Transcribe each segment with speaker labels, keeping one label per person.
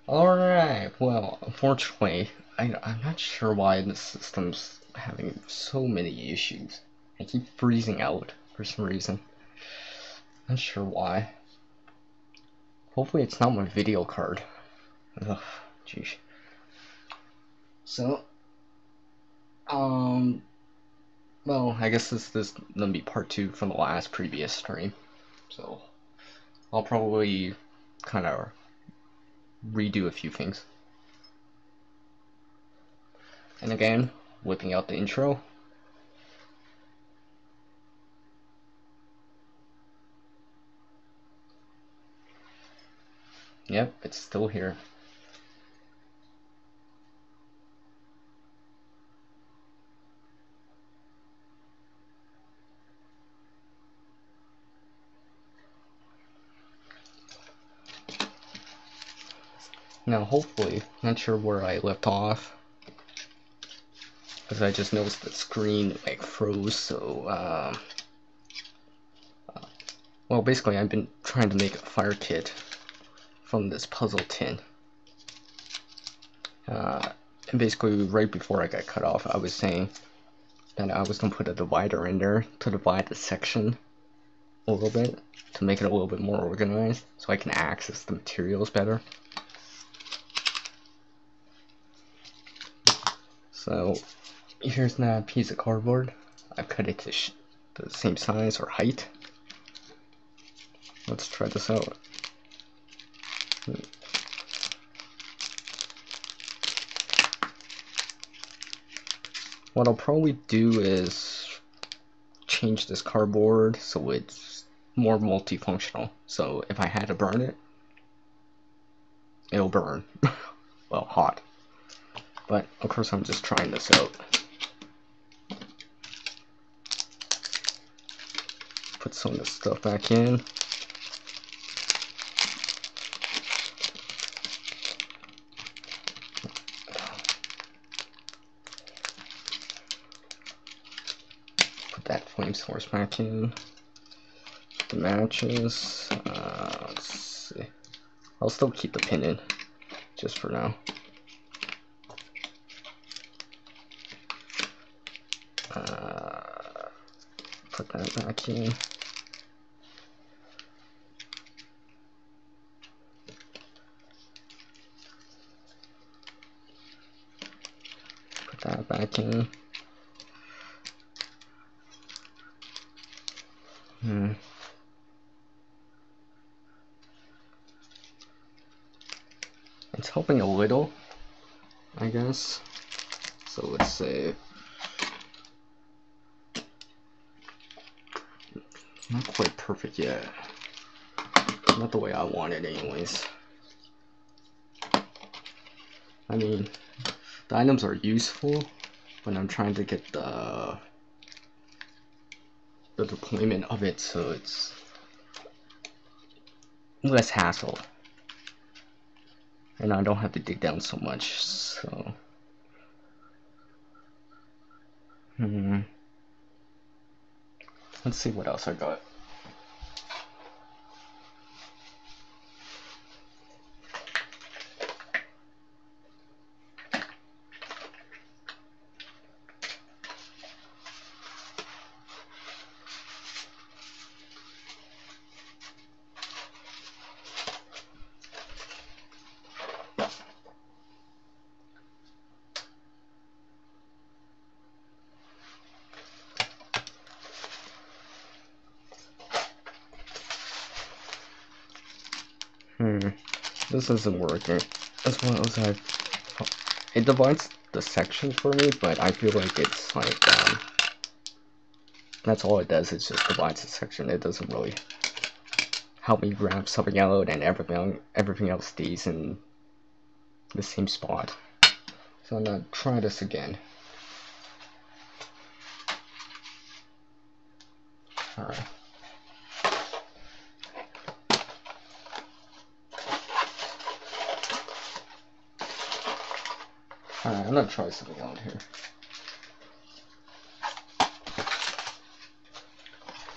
Speaker 1: Alright, well, unfortunately, I'm not sure why the system's having so many issues. I keep freezing out for some reason. Not sure why. Hopefully it's not my video card. Ugh, jeez. So, well, I guess this is gonna be part 2 from the previous stream. So, I'll probably kind of redo a few things. And again, whipping out the intro. Yep, it's still here. Now, hopefully, not sure where I left off, because I just noticed the screen like froze. So, well, basically, I've been trying to make a fire kit from this puzzle tin. And basically, right before I got cut off, I was saying that I was gonna put a divider in there to divide the section a little bit to make it a little bit more organized, so I can access the materials better. So here's that piece of cardboard. I've cut it to the same size or height. Let's try this out. What I'll probably do is change this cardboard so it's more multifunctional. So if I had to burn it, it'll burn. Well, hot. But of course I'm just trying this out. Put some of this stuff back in. Put that flame source back in. The matches. Let's see. I'll still keep the pin in, just for now. Put that back in. Put that back in. It's helping a little, I guess. So let's say not quite perfect yet. Not the way I want it anyways. I mean, the items are useful, but I'm trying to get the deployment of it so it's less hassle. And I don't have to dig down so much, so let's see what else I got. This isn't working as well as it divides the sections for me, but I feel like it's like that's all it does. It just divides the section. It doesn't really help me grab something out, and everything else stays in the same spot. So I'm gonna try this again. Alright. Alright, I'm gonna try something out here.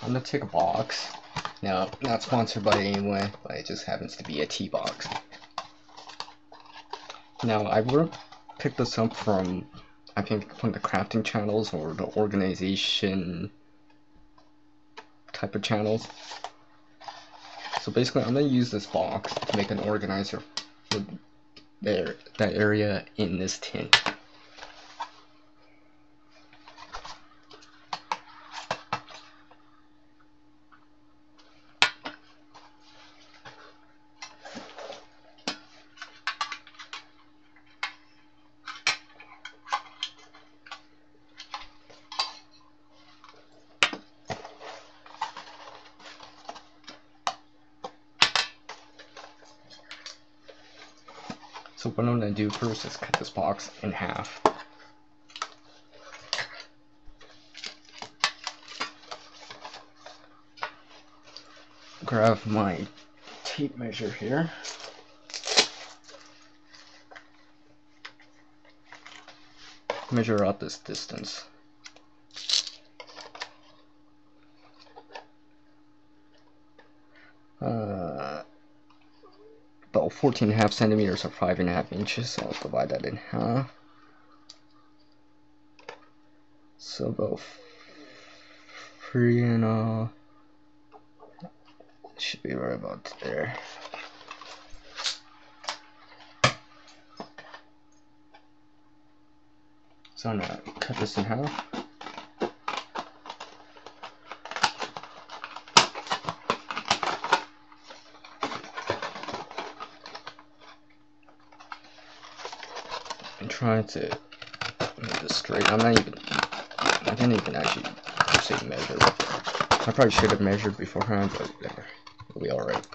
Speaker 1: I'm gonna take a box. Now, not sponsored by it anyway, but it just happens to be a tea box. Now, I wouldn't pick this up from, I think, from the crafting channels or the organization type of channels. So basically, I'm going to use this box to make an organizer for that area in this tin. So what I'm going to do first is cut this box in half. Grab my tape measure here. Measure out this distance. About 14.5 centimeters or 5.5 inches, so I'll divide that in half. So about 3 should be right about there. So I'm gonna cut this in half. And try to make this straight. I didn't even actually say measure. I probably should have measured beforehand, but whatever. It'll be alright.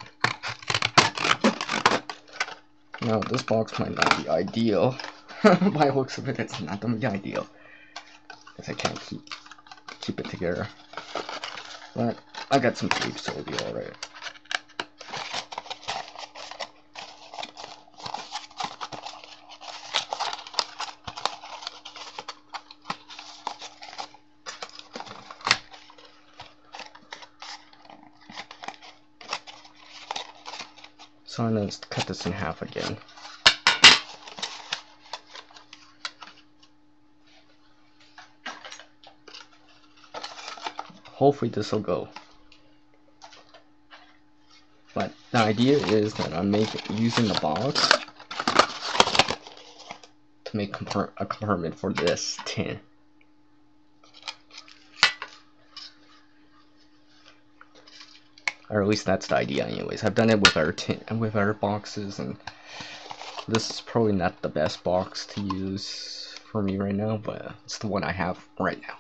Speaker 1: Now, this box might not be ideal. By the looks of it, it's not gonna be ideal, because I can't keep it together. But I got some tape, so it'll be alright. So I'm gonna cut this in half again. Hopefully this will go. But the idea is that I'm using the box to make a compartment for this tin. Or at least that's the idea anyways. I've done it with our boxes, and this is probably not the best box to use for me right now, but it's the one I have right now.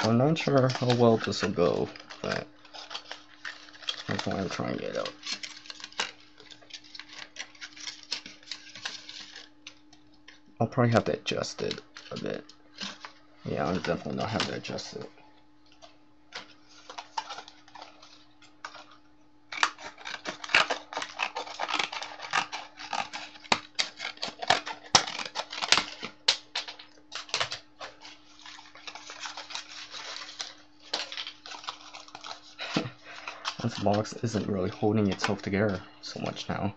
Speaker 1: So I'm not sure how well this will go, but that's why I'm trying it out. I'll probably have to adjust it a bit. Yeah, I'll definitely not have to adjust it. This box isn't really holding itself together so much now.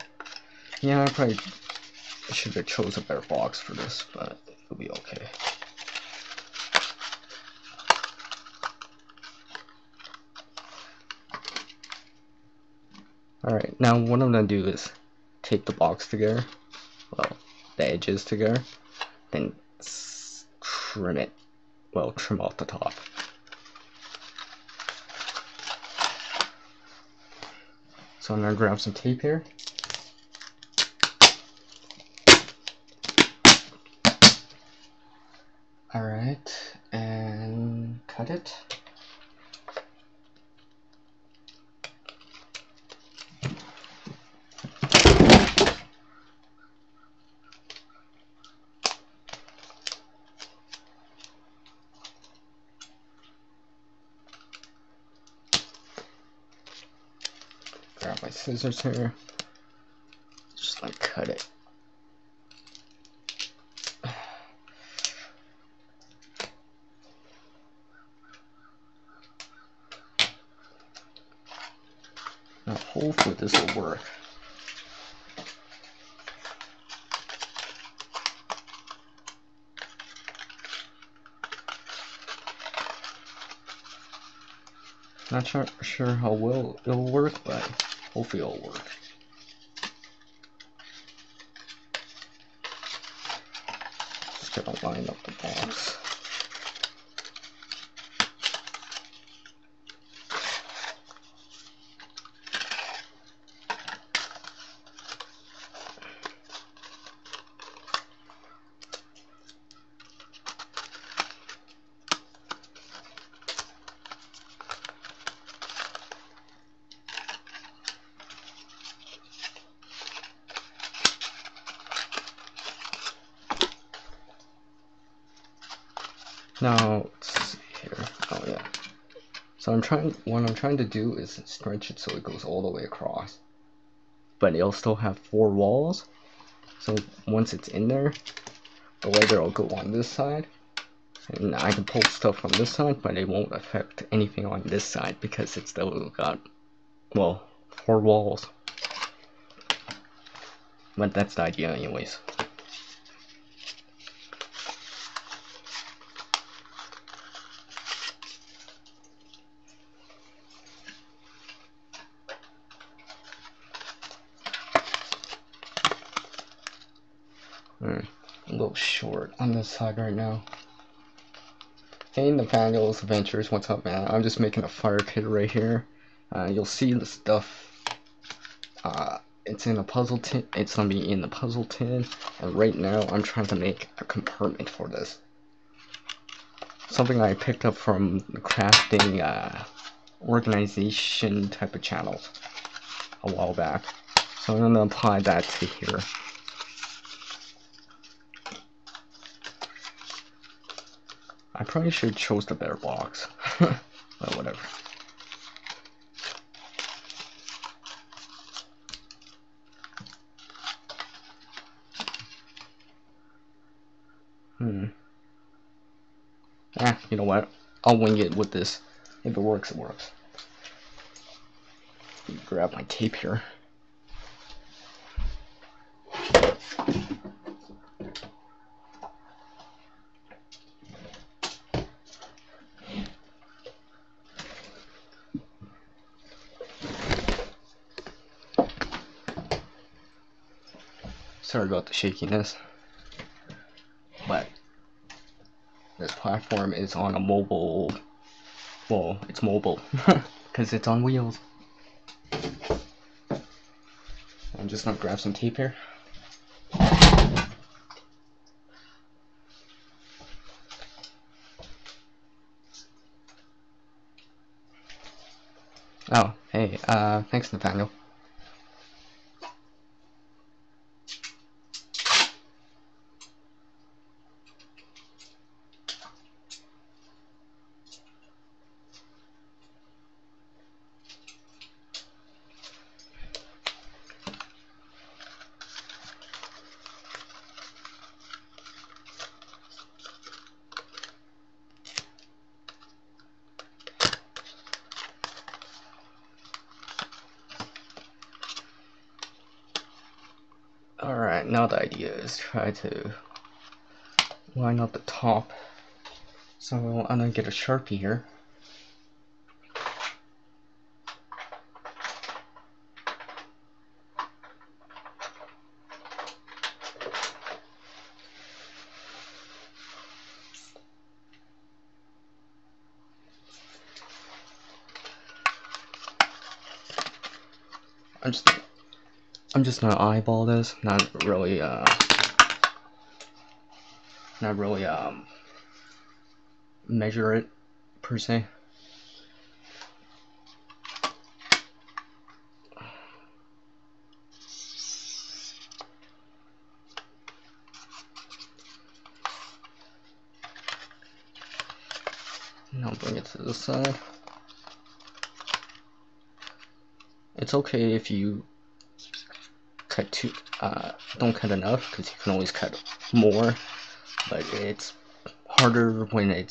Speaker 1: Yeah, I probably should have chose a better box for this, but it'll be okay. Alright, now what I'm going to do is tape the box together, well, the edges together, then trim it, well, trim off the top. So I'm going to grab some tape here. Alright, and cut it. grab my scissors here. Just like cut it. Now hopefully this will work. Not sure how well it'll work, but hopefully it'll work. Just gotta line up the box. Now, let's see here. Oh yeah. So what I'm trying to do is stretch it so it goes all the way across. But it'll still have 4 walls. So once it's in there, the leather will go on this side. And I can pull stuff from this side, but it won't affect anything on this side because it's still got, well, 4 walls. But that's the idea anyways. A little short on this side right now. Hey Nathaniel's Adventures, what's up man? I'm just making a fire pit right here. You'll see the stuff. It's in a puzzle tin. It's gonna be in the puzzle tin, and right now I'm trying to make a compartment for this. Something I picked up from the crafting organization type of channels a while back. So I'm gonna apply that to here. I probably should have chose the better box, but whatever. You know what? I'll wing it with this. If it works, it works. Grab my tape here. Sorry about the shakiness, but this platform is on a mobile, well, it's mobile because it's on wheels. I'm just gonna grab some tape here. Oh, hey, thanks Nathaniel. Alright, now the idea is try to line up the top. So I'm gonna get a Sharpie here. I'm just gonna eyeball this, not really measure it per se. Now bring it to the side. it's okay if you cut too, don't cut enough, because you can always cut more, but it's harder when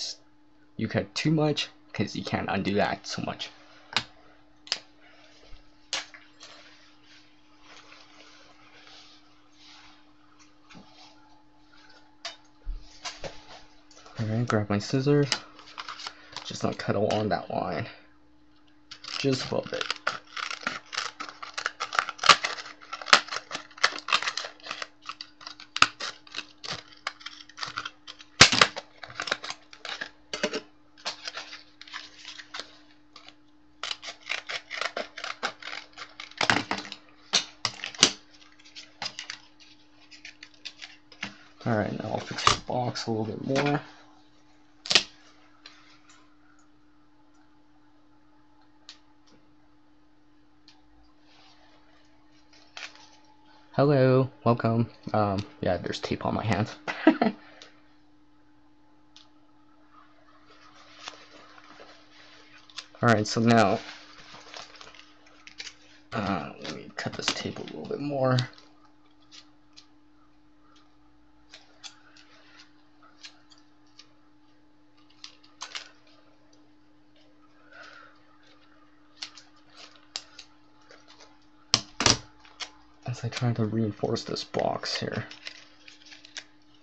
Speaker 1: you cut too much, because you can't undo that so much. Alright, grab my scissors, just not cut along that line, just a little bit. Alright, now I'll fix the box a little bit more. Hello, welcome. Yeah, there's tape on my hands. Alright, so now, let me cut this tape a little bit more. As I try to reinforce this box here.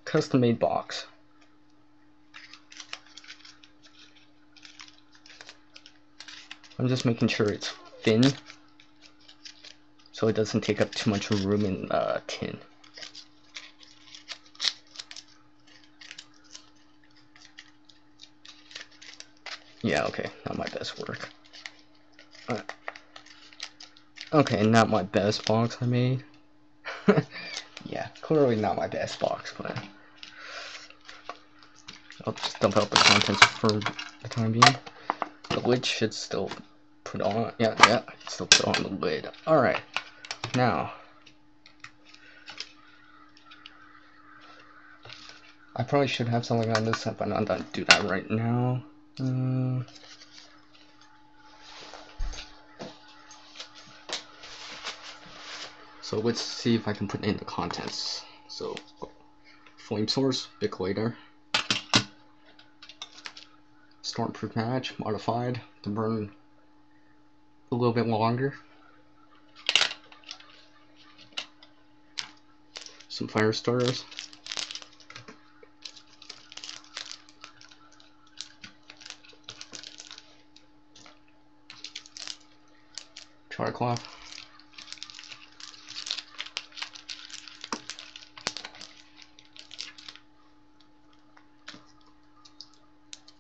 Speaker 1: Custom made box. I'm just making sure it's thin, so it doesn't take up too much room in the tin. Yeah, okay, not my best work. Okay, not my best box I made. Yeah, clearly not my best box, but I'll just dump out the contents for the time being. The lid should still put on. Yeah, still put on the lid. Alright, now I probably should have something on this, but I'm not gonna do that right now. So let's see if I can put in the contents. So, flame source, big lighter, stormproof match, modified to burn a little bit longer, some fire starters, char cloth,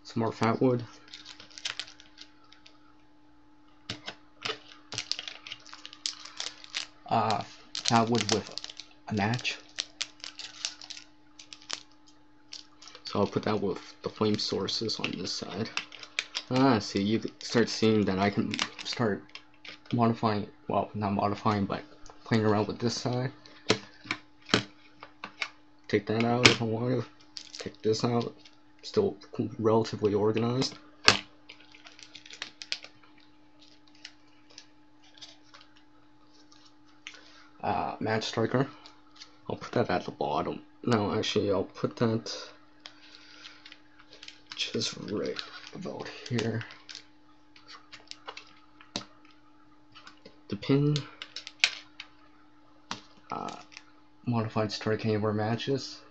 Speaker 1: some more fat wood, fat wood with a match. So I'll put that with the flame sources on this side. See, you start seeing that I can start modifying, well, not modifying, but playing around with this side. Take that out if I want to. Take this out. Still relatively organized. Match striker. I'll put that at the bottom. No, actually, I'll put that just right about here. The pin. Modified strike anywhere matches.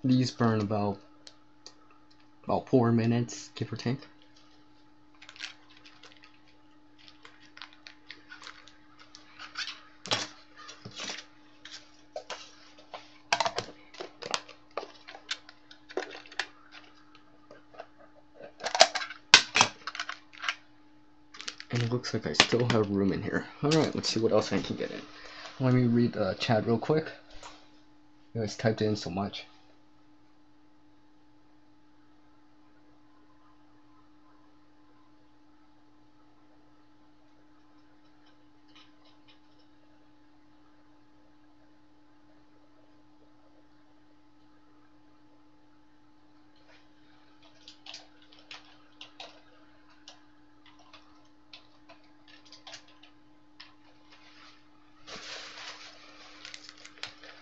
Speaker 1: These burn about 4 minutes, give or take. And it looks like I still have room in here. Alright, let's see what else I can get in. Let me read the chat real quick. You guys typed in so much.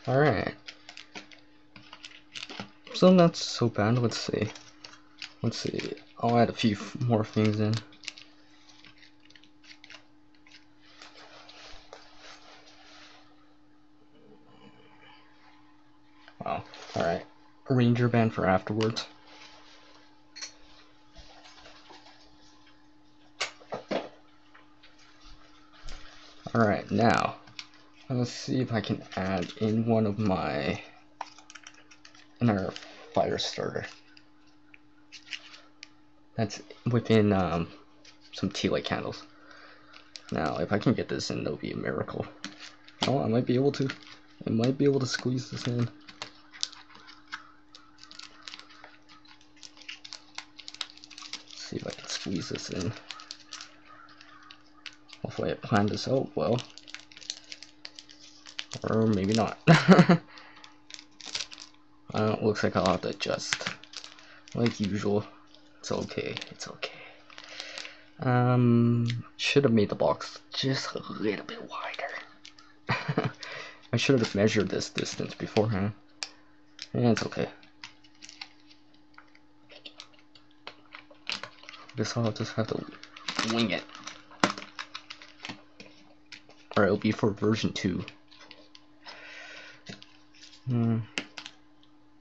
Speaker 1: Alright. So not so bad. Let's see. Let's see. I'll add a few more things in. Wow. Alright. Ranger band for afterwards. Alright, now let's see if I can add in one of my inner fire starter. That's within some tea light candles. Now, if I can get this in, that'll be a miracle. Oh, I might be able to. I might be able to squeeze this in. Let's see if I can squeeze this in. Hopefully I planned this out well. Or maybe not. Looks like I'll have to adjust. Like usual. It's okay. It's okay. Should have made the box just a little bit wider. I should have measured this distance beforehand. Yeah, it's okay. Guess I'll just have to wing it. Or it'll be for version 2.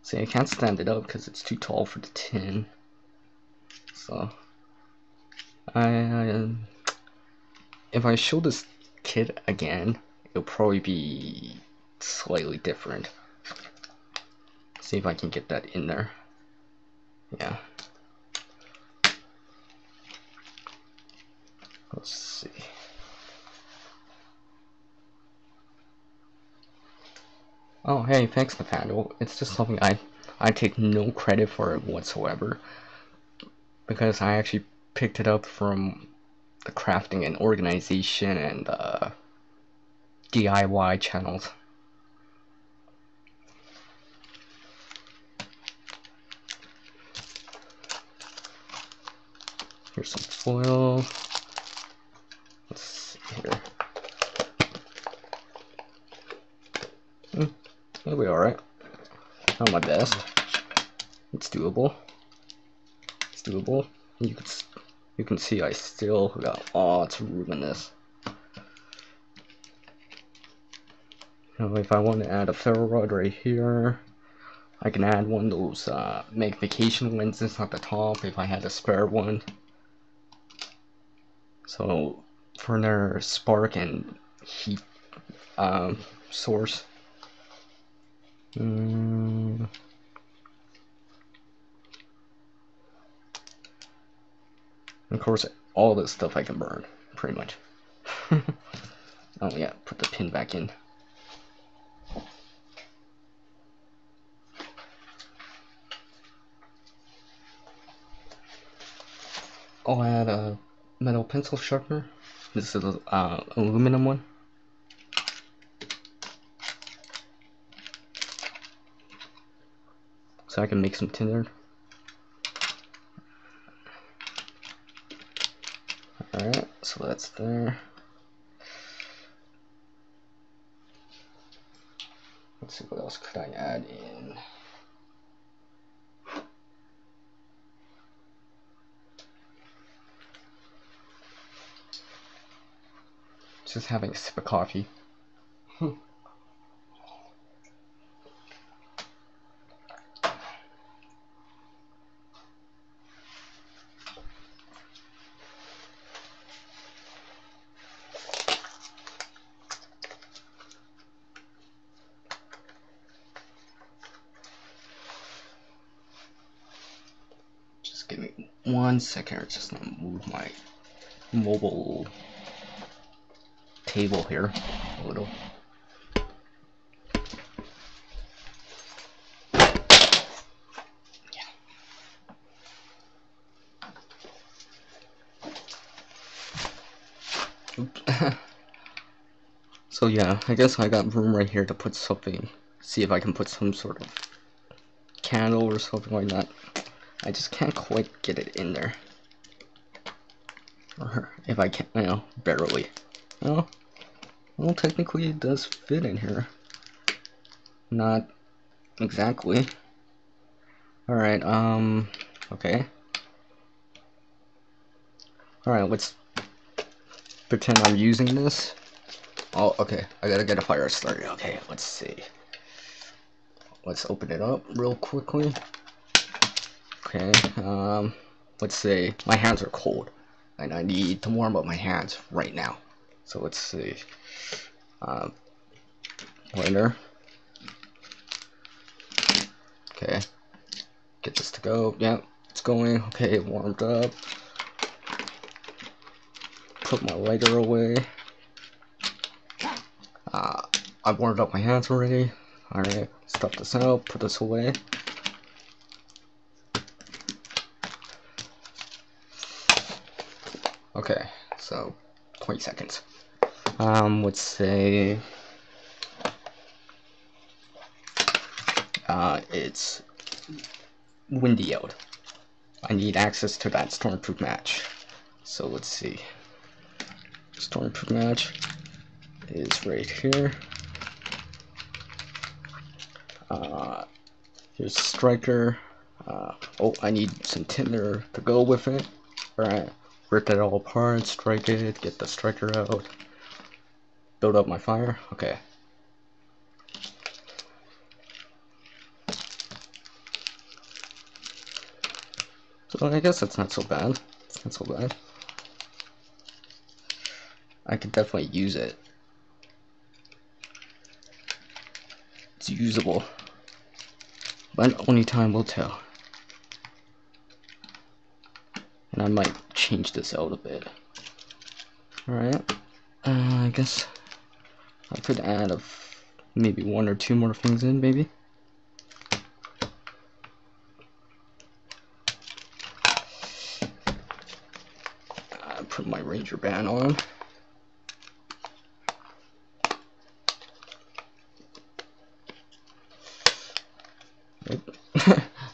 Speaker 1: See, I can't stand it up because it's too tall for the tin. So, if I show this kit again, it'll probably be slightly different. See if I can get that in there. Yeah. Let's see. Oh, hey, thanks Nathaniel. It's just something I take no credit for it whatsoever, because I actually picked it up from the crafting and organization and DIY channels. Here's some foil. Let's see here. It'll be alright. Not my best. It's doable. It's doable. You can see I still got lots of room in this. Now, if I want to add a ferro rod right here, I can add one of those magnification lenses at the top if I had a spare one. So for another spark and heat source. Of course, all this stuff I can burn, pretty much. Oh yeah, put the pin back in. I'll add a metal pencil sharpener. This is an aluminum one. So I can make some tinder. Alright, so that's there. Let's see, what else could I add in? Just having a sip of coffee. Just give me 1 second, I'm just gonna move my mobile table here a little. So yeah, I guess I got room right here to put something, see if I can put some sort of candle or something like that. I just can't quite get it in there. Or if I can, you know, barely. Well, technically it does fit in here. Not exactly. Alright, okay. Alright, let's pretend I'm using this. Oh, okay, I gotta get a fire started. Okay, let's see. Let's open it up real quickly. Okay, let's say my hands are cold and I need to warm up my hands right now. So let's see. Lighter. Okay, get this to go. Yeah, it's going. Okay, it warmed up. Put my lighter away. I've warmed up my hands already. Alright, stop this out, put this away. Okay, so 20 seconds. Let's say it's windy out. I need access to that stormproof match. So let's see. Stormproof match is right here. Here's striker. Oh, I need some tinder to go with it. Alright, rip that all apart, strike it, get the striker out, build up my fire. Okay. So I guess it's not so bad. It's not so bad. I could definitely use it. It's usable. But only time will tell. And I might change this out a bit. Alright. I guess I could add maybe one or two more things in, maybe. Put my ranger band on.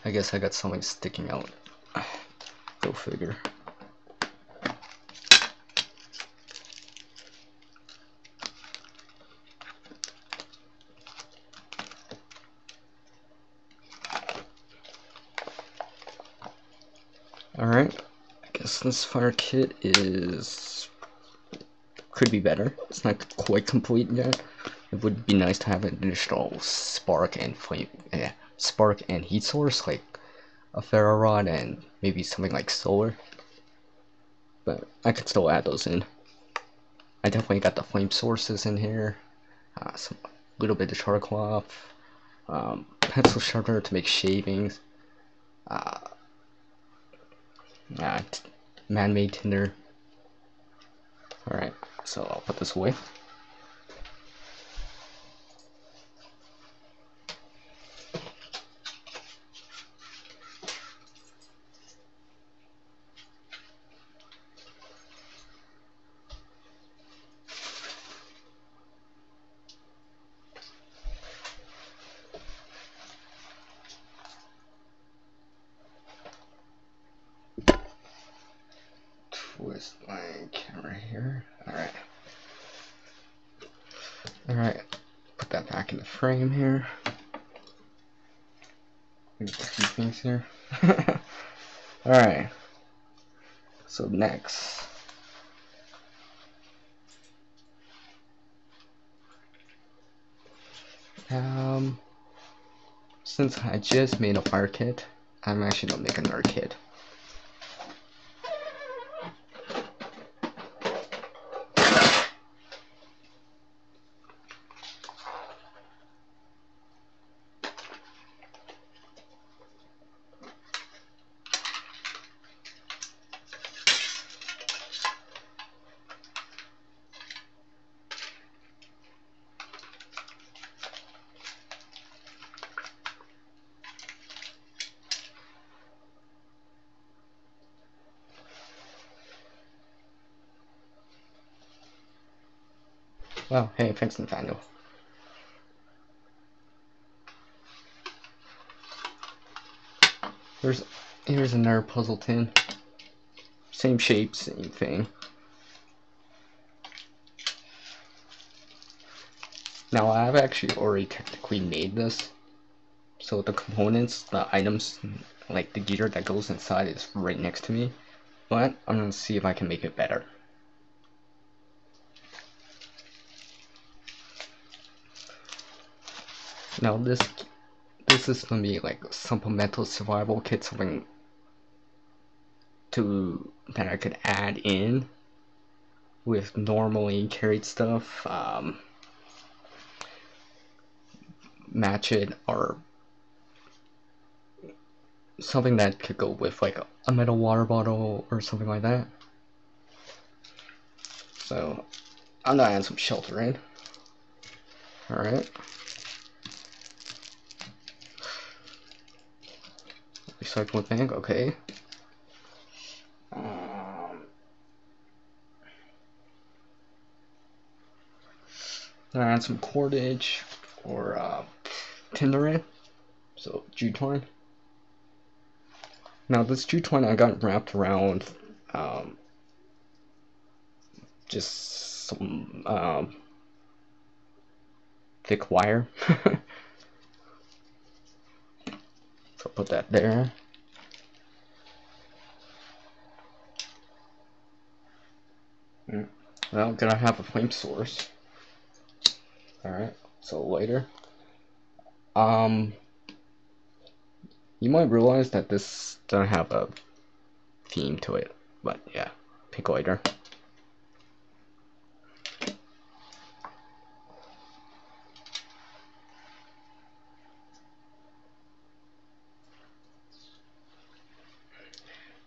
Speaker 1: I guess I got something sticking out. Go figure. Alright, I guess this fire kit could be better. It's not quite complete yet. It would be nice to have an additional spark and heat source, like a ferro rod and maybe something like solar. But I could still add those in. I definitely got the flame sources in here. Some little bit of charcoal, pencil sharpener to make shavings. Man-made tinder. Alright, so I'll put this away. Twist my camera here. Alright. Alright. Put that back in the frame here. Maybe a few things here. Alright. So next. Since I just made a fire kit, I'm actually gonna make another kit. Well, hey, thanks, Nathaniel. Here's another puzzle tin. Same shape, same thing. Now I've actually already technically made this, so the components, the items, like the gear that goes inside is right next to me, but I'm gonna see if I can make it better. Now this is gonna be like a supplemental survival kit, something that I could add in with normally carried stuff, match it, or something that could go with like a metal water bottle or something like that. So I'm gonna add some shelter in. Alright. Recycling bank, okay. Gonna add some cordage or tinder in. So jute twine. Now this jute twine I got wrapped around just some thick wire. So put that there. Well, I'm gonna have a flame source. Alright, so later. You might realize that this doesn't have a theme to it, but yeah, pick later.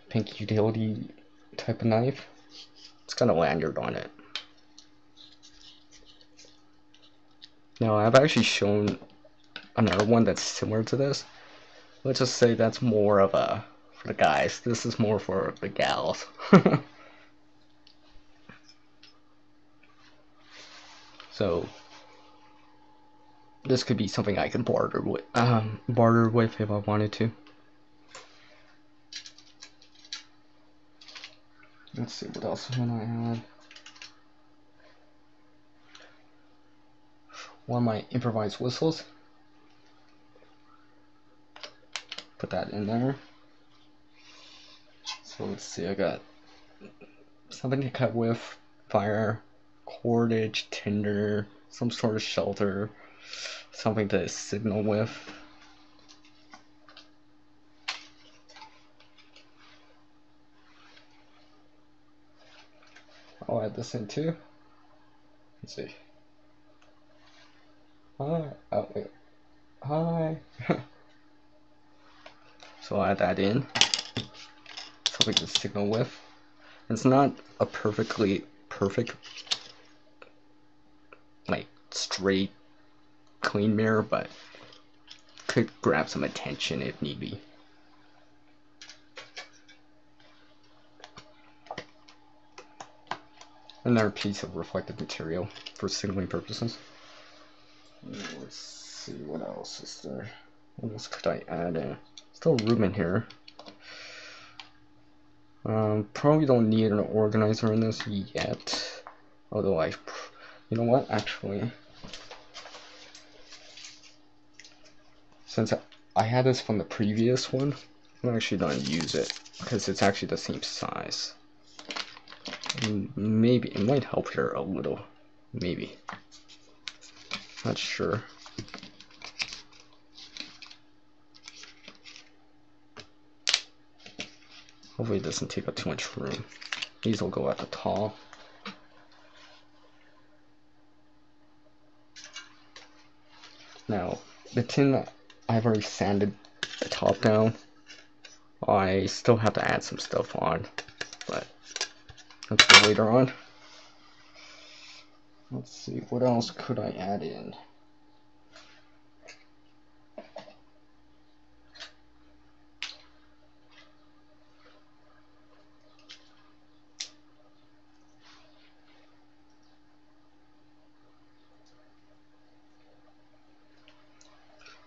Speaker 1: Pink utility type of knife. It's got a lanyard on it. Now I've actually shown another one that's similar to this. Let's just say that's more of a for the guys. This is more for the gals. So this could be something I could barter with if I wanted to. Let's see what else can I add. One of my improvised whistles. Put that in there. So let's see, I got something to cut with, fire, cordage, tinder, some sort of shelter, something to signal with. I'll add this in too. Let's see. Hi. Oh wait. Hi. So I'll add that in. Something to signal with. It's not a perfect, like straight, clean mirror, but could grab some attention if need be. Another piece of reflective material for signaling purposes. Let's see, what else is there? What else could I add in? Still room in here. Probably don't need an organizer in this yet. Although you know what, actually, since I had this from the previous one, I'm actually gonna use it because it's actually the same size. Maybe it might help here a little, maybe. Not sure. Hopefully it doesn't take up too much room. These will go at the top. Now, the tin, I've already sanded the top down. I still have to add some stuff on, but that's for later on. Let's see, what else could I add in?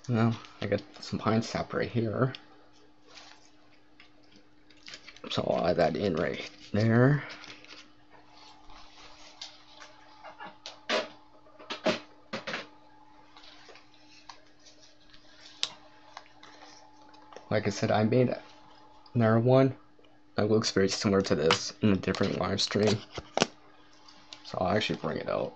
Speaker 1: Well, I got some pine sap right here, so I'll add that in right there. like I said, I made another one that looks very similar to this in a different live stream. So I'll actually bring it out.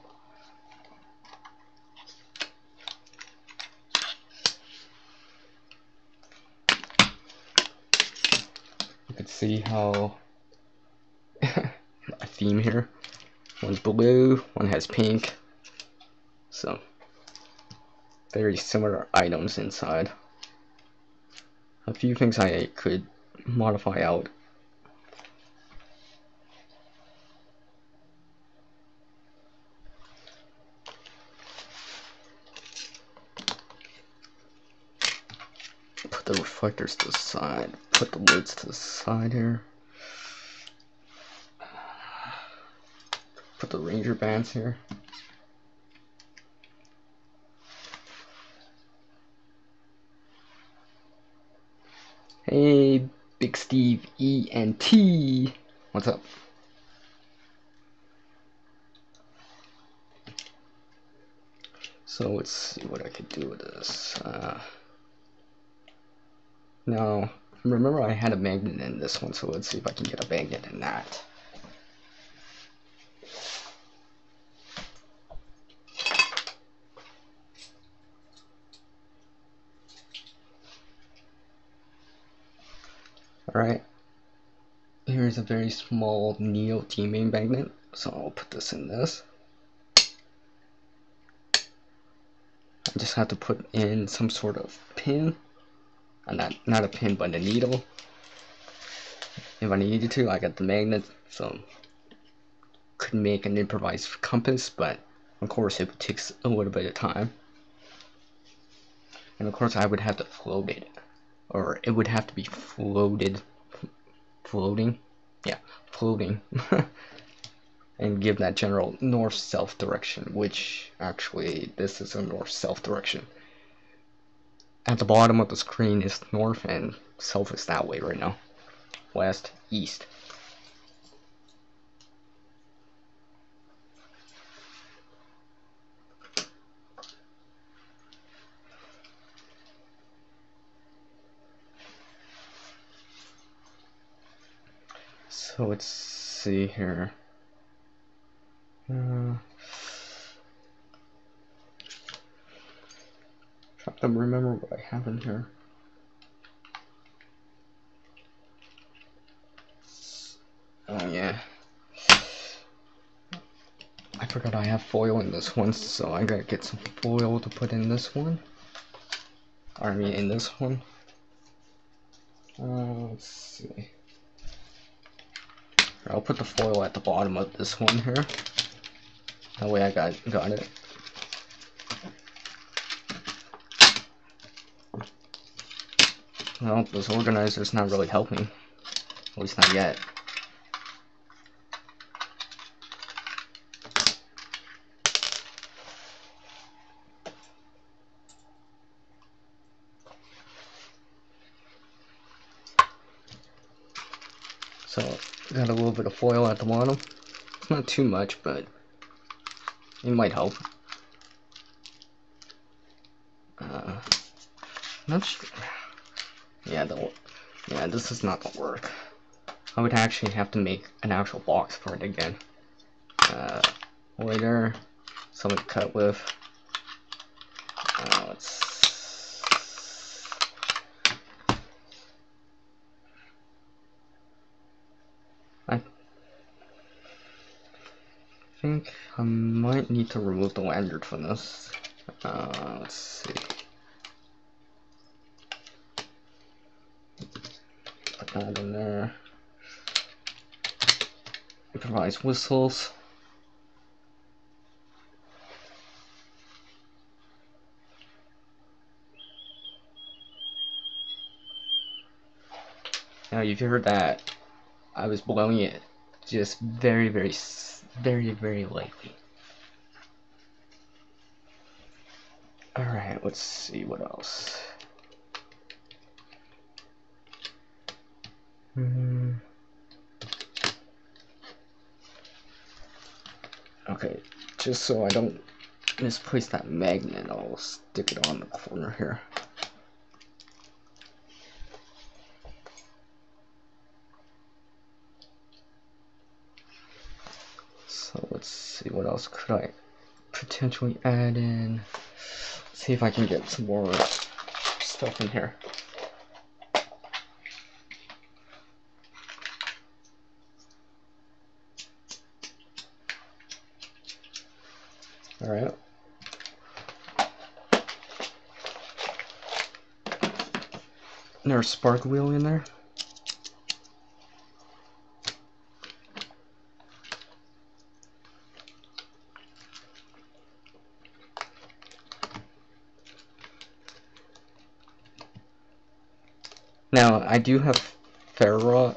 Speaker 1: You can see how a theme here. One's blue, one has pink. So very similar items inside. A few things I could modify out. Put the reflectors to the side. Put the lids to the side here. Put the ranger bands here. Hey, Big Steve ENT. What's up? So let's see what I could do with this. Now, remember I had a magnet in this one, so let's see if I can get a magnet in that. Alright, here's a very small Neo teammate magnet, so I'll put this in this. I just have to put in some sort of pin, not a pin, but a needle. If I needed to, I got the magnet, so could make an improvised compass, but of course it takes a little bit of time. And of course I would have to float it, or it would have to be floating, and give that general north-south direction, which actually this is a north-south direction. At the bottom of the screen is north and south is that way right now. West, east. So let's see here. Trying to remember what I have in here. Oh yeah. I forgot I have foil in this one, so I gotta get some foil to put in this one. Or I mean in this one. Let's see. I'll put the foil at the bottom of this one here. That way I got it. Well, this organizer's not really helping. At least not yet. So, got a little bit of foil at the bottom. It's not too much, but it might help. Not sure. Yeah, this is not gonna work. I would actually have to make an actual box for it again. Later, something to cut with. I think I might need to remove the lanyard from this. Let's see. Put that in there. It provides whistles. Now you've heard that I was blowing it just very lightly. Alright, let's see what else. Okay, just so I don't misplace that magnet, I'll stick it on the corner here. see, what else could I potentially add in? Let's see if I can get some more stuff in here. Alright. There's a spark wheel in there. Now, I do have ferro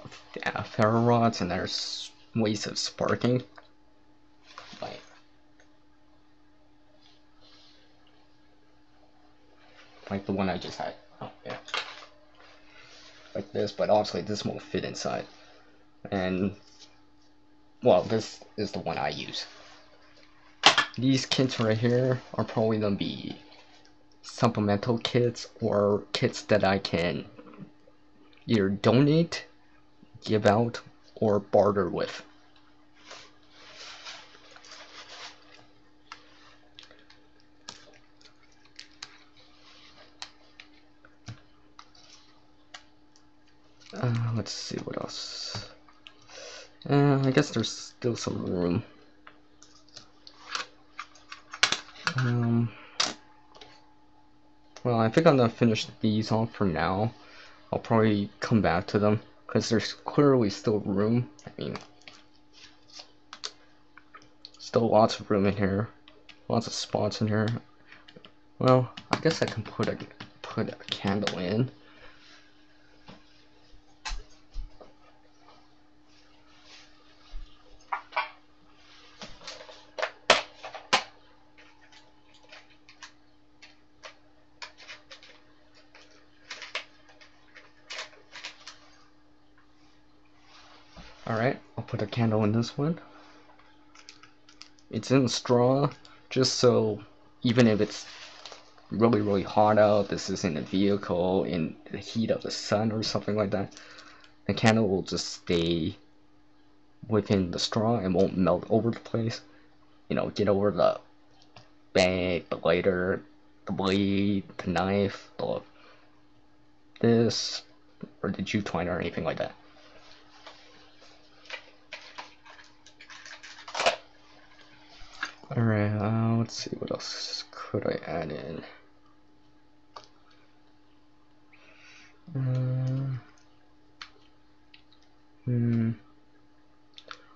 Speaker 1: rods, and there's ways of sparking. Like the one I just had. Oh, yeah. Like this, but obviously this won't fit inside. And, well, this is the one I use. These kits right here are probably going to be supplemental kits or kits that I can either donate, give out, or barter with. Let's see what else. I guess there's still some room. Well, I think I'm gonna finish these off for now. I'll probably come back to them because there's clearly still room. I mean, still lots of room in here, lots of spots in here. Well, I guess I can put a candle in. Alright, I'll put a candle in this one. It's in straw, just so even if it's really hot out, this is in a vehicle, in the heat of the sun or something like that, the candle will just stay within the straw and won't melt over the place. You know, get over the bag, the lighter, the blade, the knife, this, or the jute twine or anything like that. Alright, let's see, what else could I add in?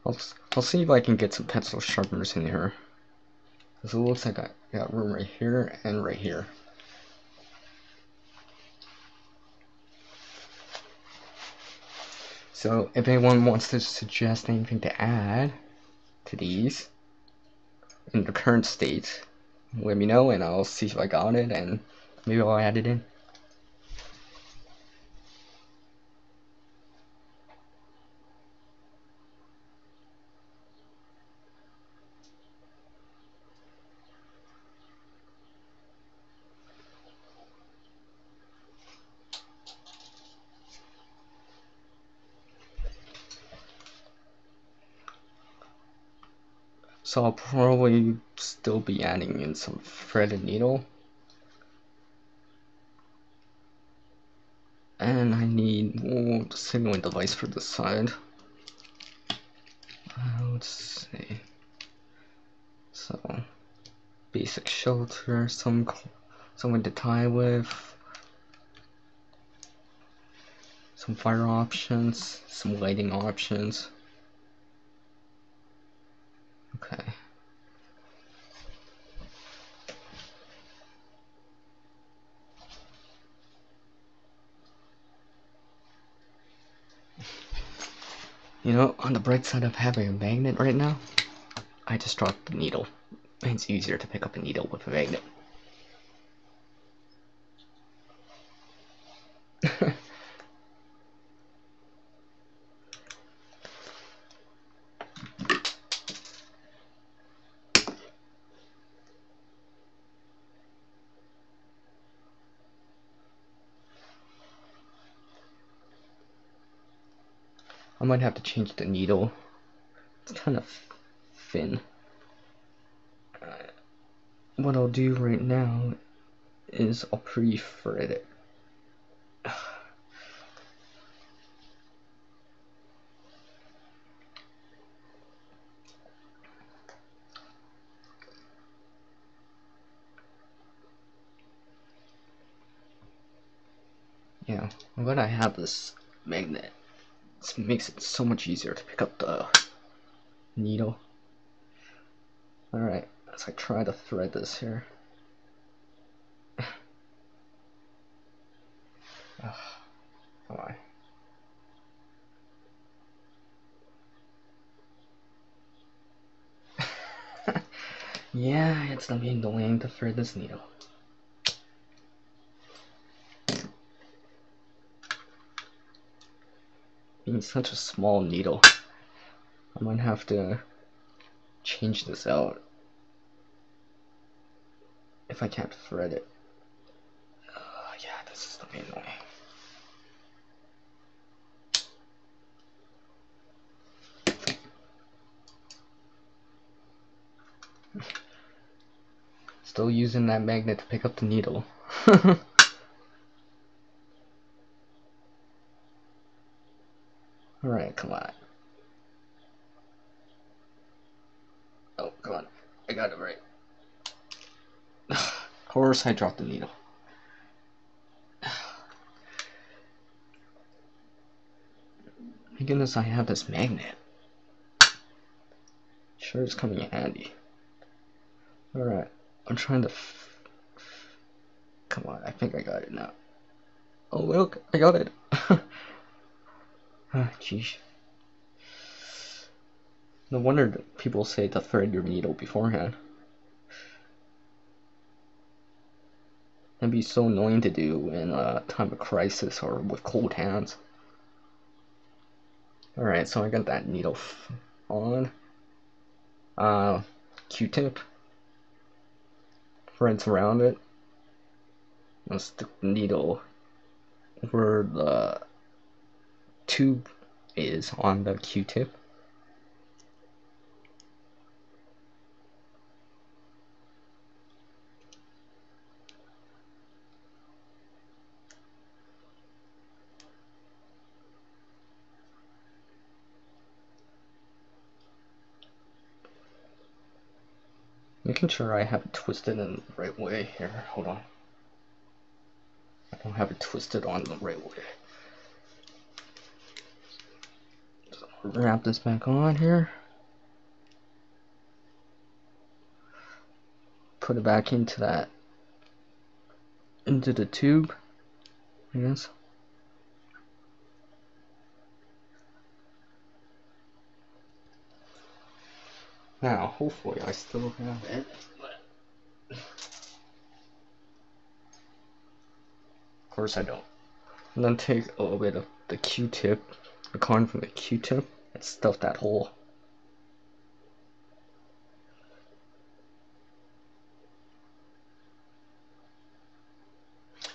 Speaker 1: I'll see if I can get some pencil sharpeners in here. Because it looks like I got room right here and right here. So if anyone wants to suggest anything to add to these in the current state, let me know and I'll see if I got it and maybe I'll add it in. So I'll probably still be adding in some threaded needle. And I need the signaling device for this side. Let's see. So, basic shelter, something to tie with, some fire options, some lighting options. Okay. You know, on the bright side of having a magnet right now, I just dropped the needle. It's easier to pick up a needle with a magnet. I might have to change the needle. It's kind of thin. what I'll do right now is I'll pre-thread it. Yeah, I'm glad I have this magnet. This makes it so much easier to pick up the needle. Alright, as I try to thread this here. Come on. Yeah, it's gonna be annoying to thread this needle. Being such a small needle, I might have to change this out if I can't thread it. Yeah, this is gonna be annoying. Still using that magnet to pick up the needle. Alright, come on. Oh, come on. I got it right. Of course I dropped the needle. Thank goodness I have this magnet. Sure is coming in handy. Alright, I'm trying to... Come on, I think I got it now. Oh look, I got it! Ah, jeez. No wonder that people say to thread your needle beforehand. It'd be so annoying to do in a time of crisis or with cold hands. Alright, so I got that needle on. Q-tip. Threads around it. I'll stick the needle where the tube is on the Q-tip. Making sure I have it twisted in the right way here. Hold on. I don't have it twisted on the right way. So wrap this back on here. Put it back into the tube, I guess. Now, hopefully I still have it. Of course I don't. And then take a little bit of the Q-tip, the cotton from the Q-tip, and stuff that hole.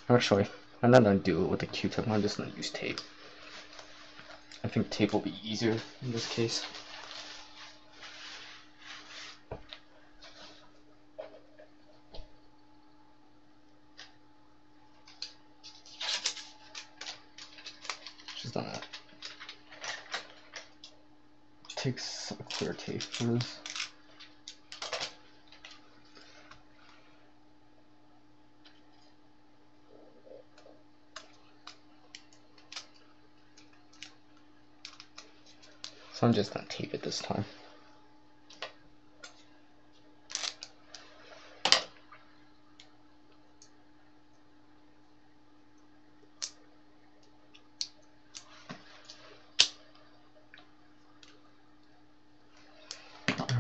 Speaker 1: Actually, I'm not gonna do it with the Q-tip, I'm just gonna use tape. I think tape will be easier in this case. Just gonna take some clear tape for this. So I'm just gonna tape it this time.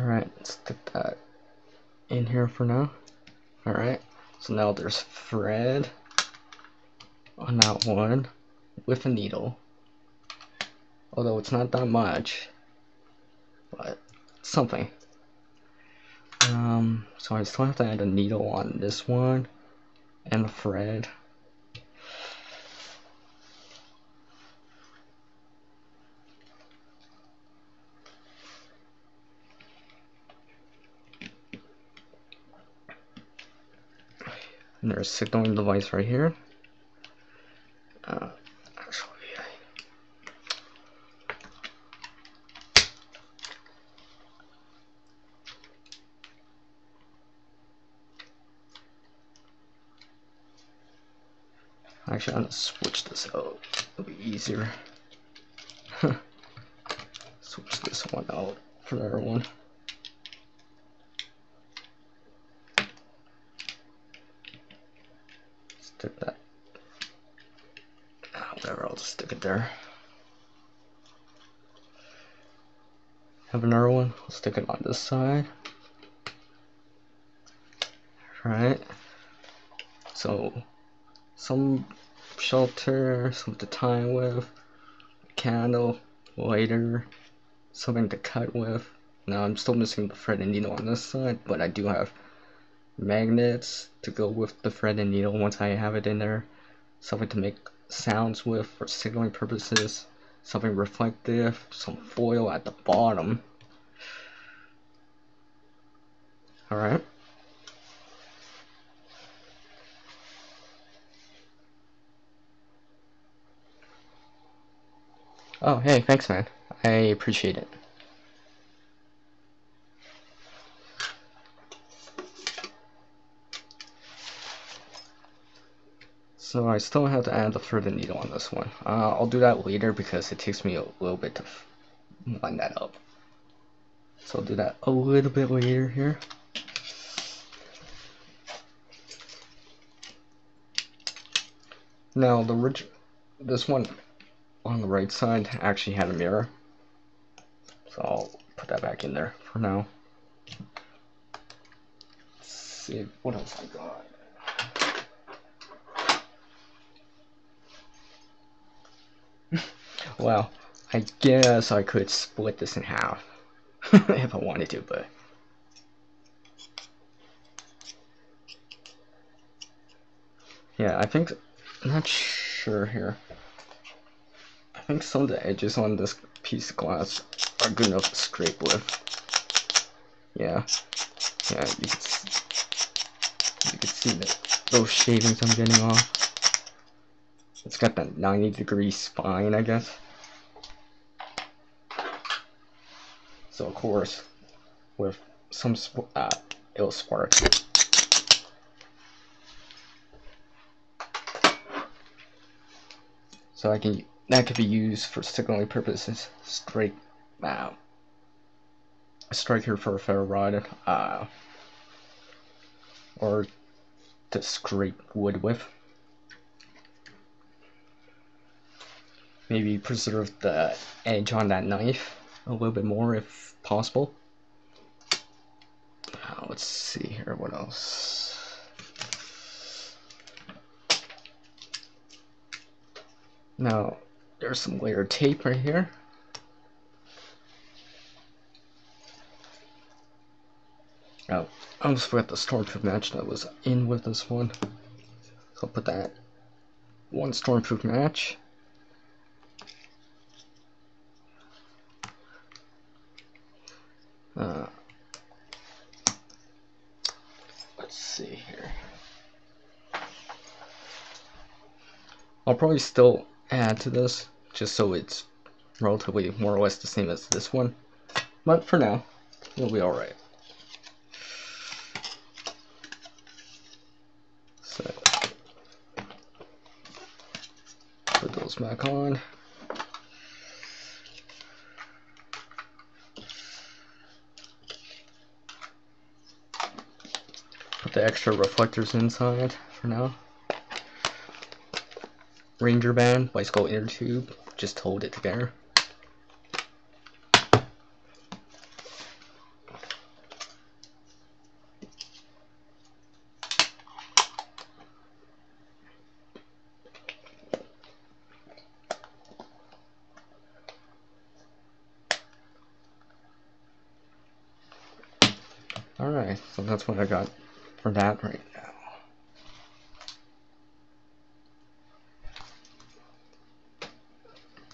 Speaker 1: Alright, stick that in here for now. Alright, so now there's thread on that one with a needle. Although it's not that much, but something. So I still have to add a needle on this one and a thread. And there's a signaling device right here. Actually, I'm gonna switch this out. It'll be easier. Switch this one out for the other one. Stick that. Whatever, I'll just stick it there. Have another one. I'll stick it on this side. Right. So, some shelter, something to tie with, a candle, lighter, something to cut with. Now I'm still missing the thread and needle on this side, but I do have magnets to go with the thread and needle once I have it in there. Something to make sounds with for signaling purposes. Something reflective, some foil at the bottom. Alright. Oh, hey, thanks, man. I appreciate it. So I still have to add the thread and needle on this one. I'll do that later because it takes me a little bit to line that up. So I'll do that a little bit later here. Now this one on the right side actually had a mirror, so I'll put that back in there for now. Let's see what else I got. Well, I guess I could split this in half if I wanted to, but yeah, I'm not sure here. I think some of the edges on this piece of glass are good enough to scrape with. Yeah, you can see those shavings I'm getting off. It's got that 90-degree spine, I guess. So of course, with some it'll spark. So that could be used for signaling purposes. Strike here for a ferro rod, or to scrape wood with. Maybe preserve the edge on that knife a little bit more if possible. Let's see here, what else? Now, there's some layered tape right here. Oh, I almost forgot the stormproof match that was in with this one. So I'll put that one stormproof match. Let's see here. I'll probably still add to this, just so it's relatively more or less the same as this one. But for now, it'll be alright. So, put those back on. Put the extra reflectors inside for now. Ranger band, bicycle inner tube, just to hold it together. Alright, so that's what I got for that right now.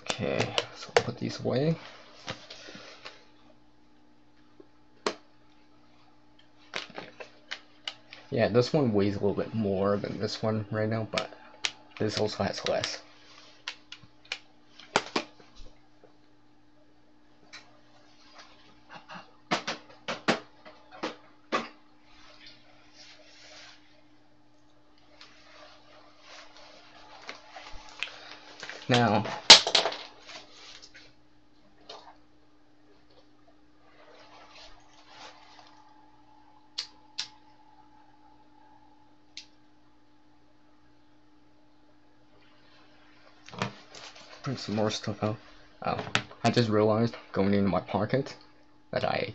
Speaker 1: Okay, so I'll put these away. Yeah, this one weighs a little bit more than this one right now, but this also has less. Now, bring some more stuff out. Oh, I just realized going into my pocket that I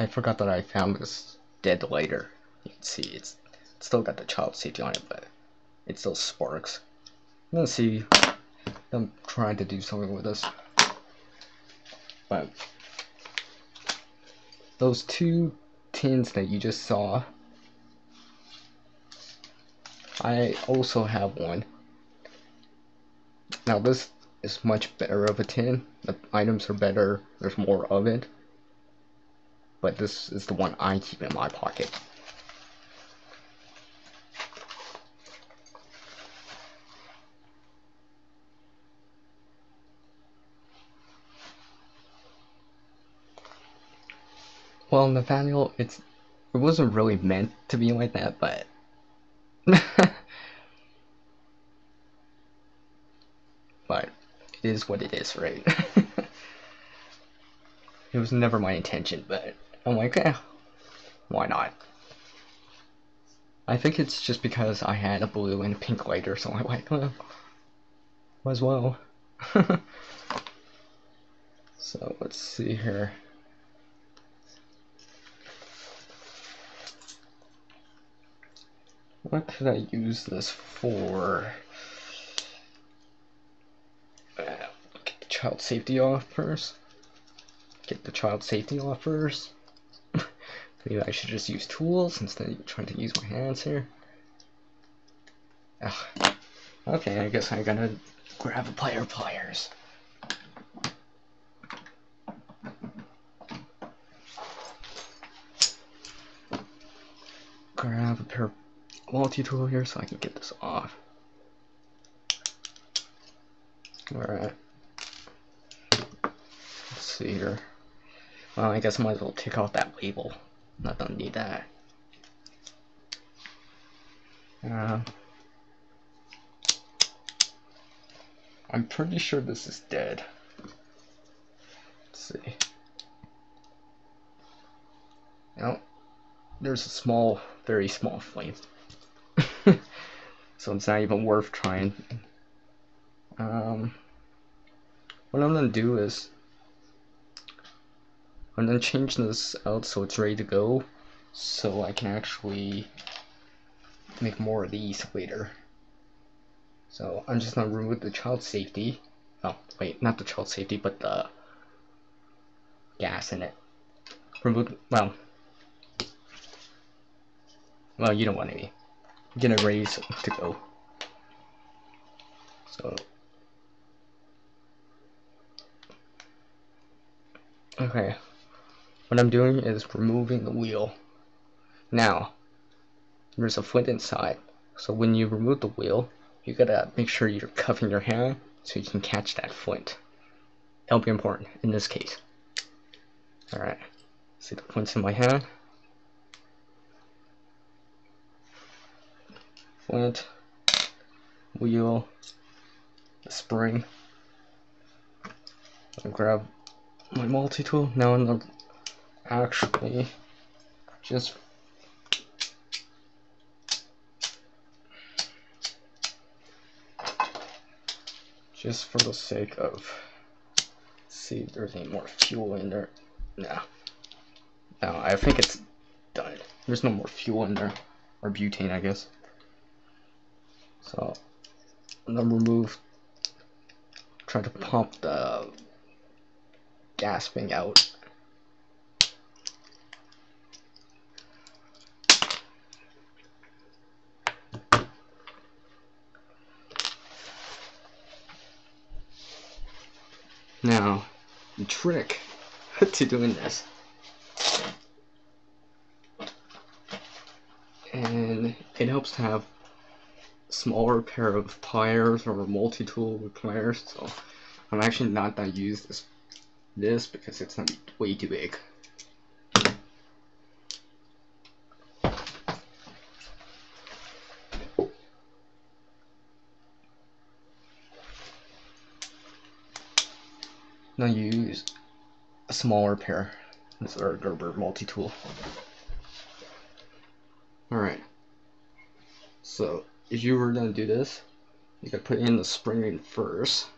Speaker 1: forgot that I found this dead lighter. You can see it's still got the child safety on it, but it still sparks. Let's see. I'm trying to do something with this, but those two tins that you just saw, I also have one. Now this is much better of a tin. The items are better. There's more of it. But this is the one I keep in my pocket. Well, Nathaniel, it wasn't really meant to be like that, but but it is what it is, right? It was never my intention, but I'm like, why not? I think it's just because I had a blue and a pink lighter, so I'm like, well, might as well. So let's see here. What could I use this for? Get the child safety off first. Get the child safety off first. Maybe I should just use tools instead of trying to use my hands here. Ugh. Okay, I guess I gotta grab a pair of pliers. Grab a pair of multi-tool here so I can get this off. Alright. Let's see here. Well, I guess I might as well take off that label. Not gonna need that. I'm pretty sure this is dead. Let's see. No, there's a small, very small flame. So it's not even worth trying. What I'm gonna do is I'm gonna change this out so it's ready to go, so I can actually make more of these later. So I'm just gonna remove the child safety. Oh wait, not the child safety, but the gas in it. Remove. Well, you don't want any. Get it ready to go. So okay, what I'm doing is removing the wheel. Now there's a flint inside, so when you remove the wheel, you gotta make sure you're cuffing your hand so you can catch that flint. That'll be important in this case. Alright, see the flint's in my hand. Flint, wheel, the spring. I'll grab my multi-tool. Now I'm gonna actually just for the sake of, see if there's any more fuel in there. No, I think it's done. There's no more fuel in there, or butane, I guess. So I'm gonna remove, try to pump the gas thing out. Now, the trick to doing this, and and it helps to have a smaller pair of pliers or a multi-tool with pliers. So I'm actually not that used this because it's not way too big. Now use a smaller pair. This is our Gerber multi-tool. Alright, so if you were going to do this, you could put in the spring in first.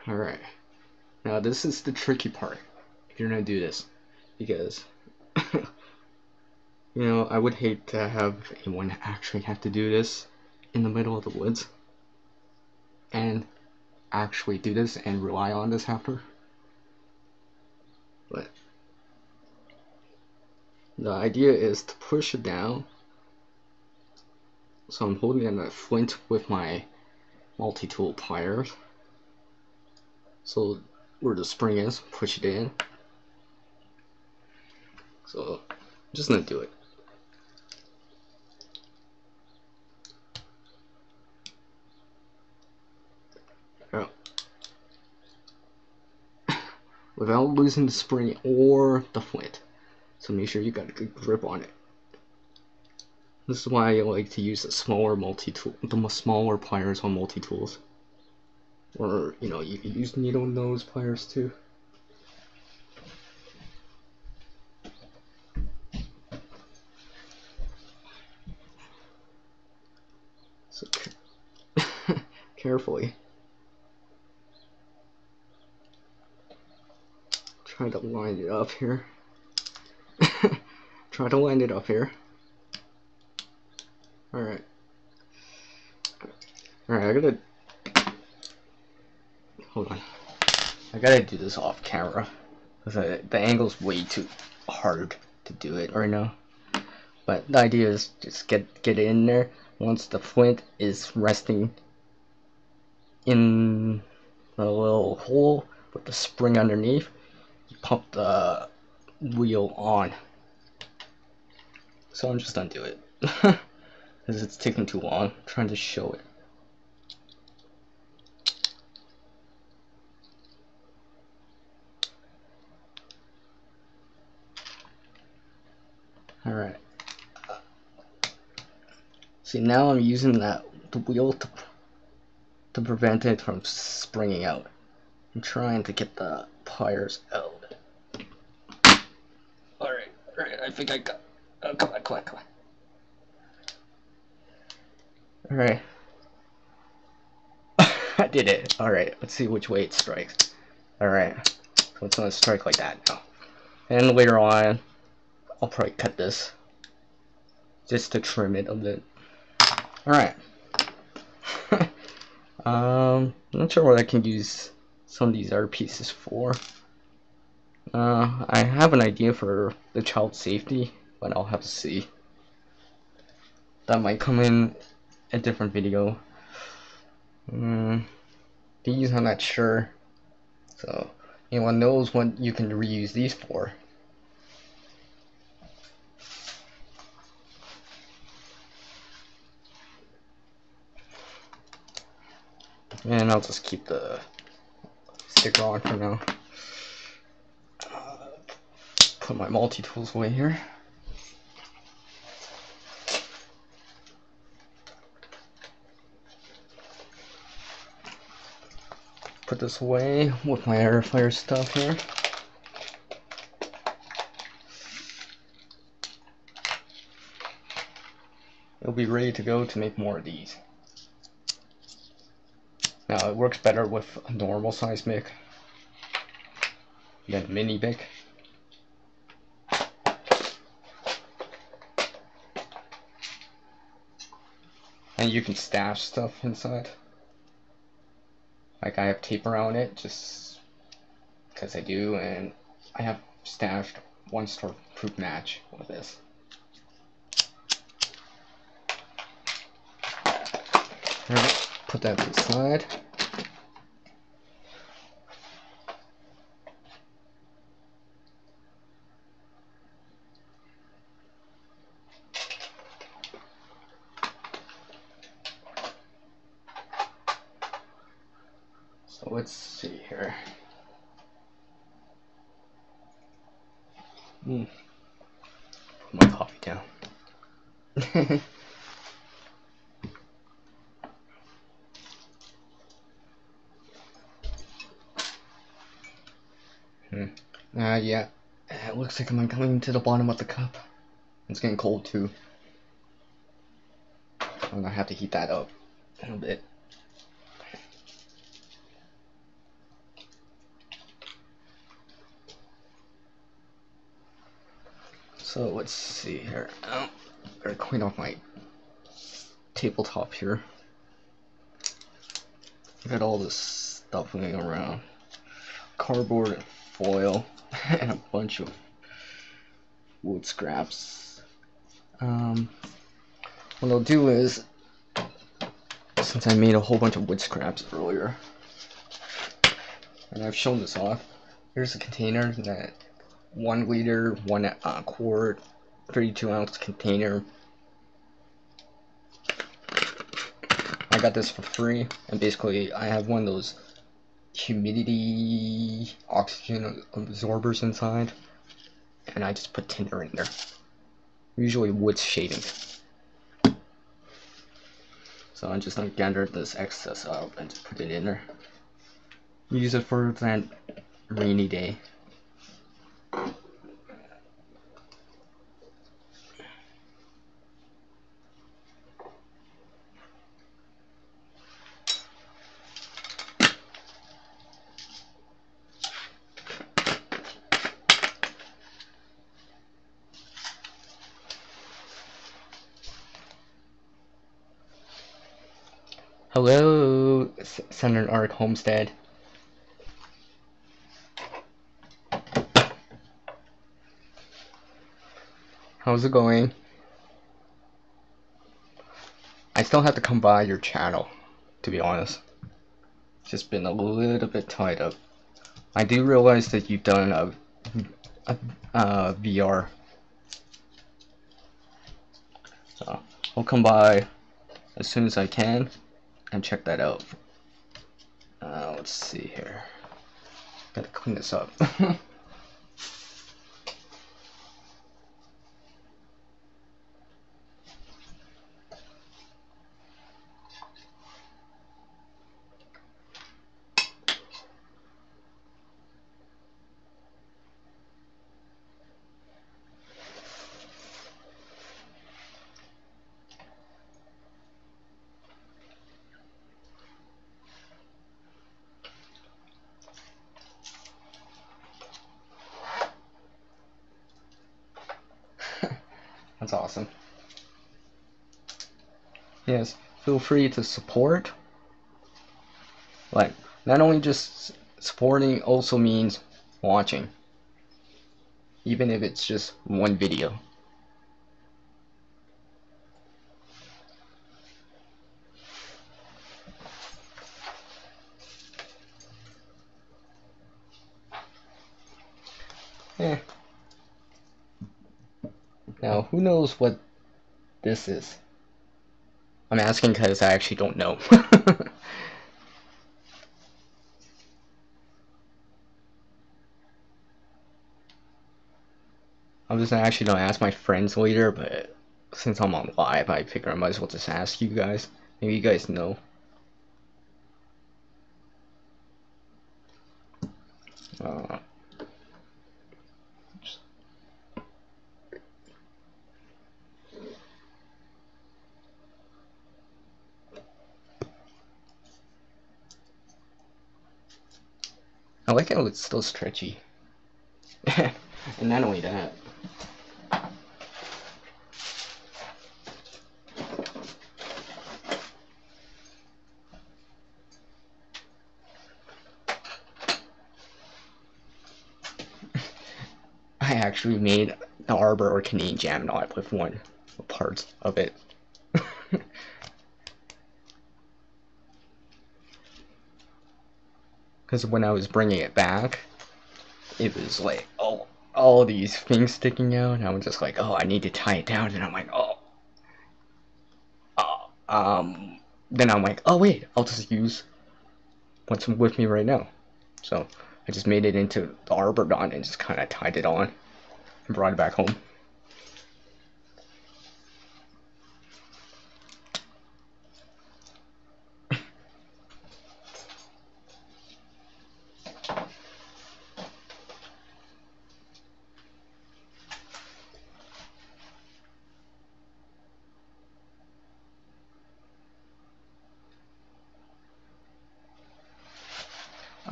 Speaker 1: Alright, now this is the tricky part if you're going to do this, because you know, I would hate to have anyone actually have to do this in the middle of the woods and actually do this and rely on this after. But the idea is to push it down. So I'm holding in a flint with my multi-tool pliers. So where the spring is, push it in. So I'm just gonna do it. Now, without losing the spring or the flint. So make sure you got a good grip on it. This is why I like to use a smaller multi-tool, the smaller pliers on multi-tools. Or, you know, you can use needle nose pliers too. So carefully. Try to line it up here. Try to line it up here. Alright. Alright, hold on. I gotta do this off camera. Because the angle's way too hard to do it right now. But the idea is just get it in there. Once the flint is resting in the little hole with the spring underneath, you pump the wheel on. So I'm just gonna do it. Because it's taking too long. I'm trying to show it. Alright. See, now I'm using the wheel to prevent it from springing out. I'm trying to get the pliers out. Alright, I think I got. Oh, come on. Alright. I did it. Alright, let's see which way it strikes. Alright, so it's gonna strike like that now. And later on, I'll probably cut this just to trim it a bit. Alright. I'm not sure what I can use some of these other pieces for. I have an idea for the child safety, but I'll have to see. That might come in a different video. These I'm not sure. So anyone knows what you can reuse these for. And I'll just keep the sticker on for now. Put my multi-tools away here. Put this away with my air fire stuff here. It'll be ready to go to make more of these. Now it works better with a normal size mic than a mini mic. And you can stash stuff inside. Like I have tape around it just because I do, and I have stashed one store-proof match with this. Alright, put that to the side. So let's see here. Put my coffee down. Yeah, it looks like I'm coming to the bottom of the cup. It's getting cold too. I'm gonna have to heat that up a little bit. So let's see here. Better clean off my tabletop here. I got all this stuff laying around. Cardboard and foil and a bunch of wood scraps. What I'll do is, since I made a whole bunch of wood scraps earlier, and I've shown this off, here's a container, that 1 liter, 1 quart, 32-ounce container. I got this for free, and basically I have one of those humidity oxygen absorbers inside, and I just put tinder in there. Usually wood shaving. So I'm just gonna gather this excess up and just put it in there. Use it for that rainy day. Hello, Senator Art Homestead. How's it going? I still have to come by your channel, to be honest. It's just been a little bit tied up. I do realize that you've done a VR. So I'll come by as soon as I can and check that out. Let's see here. Gotta clean this up. That's awesome. Yes, feel free to support. Like, not only just supporting also means watching. Even if it's just one video. Eh. Now, who knows what this is? I'm asking because I actually don't know. I was actually gonna ask my friends later, but since I'm on live, I figure I might as well just ask you guys. Maybe you guys know. I like how it's still stretchy. And not only that. I actually made the Arbor or Canadian Jam knot with one part of it. Because when I was bringing it back, it was like, oh, all these things sticking out, and I was just like, oh, I need to tie it down, and I'm like, then I'm like, oh wait, I'll just use what's with me right now. So I just made it into the arbor knot and just kind of tied it on and brought it back home.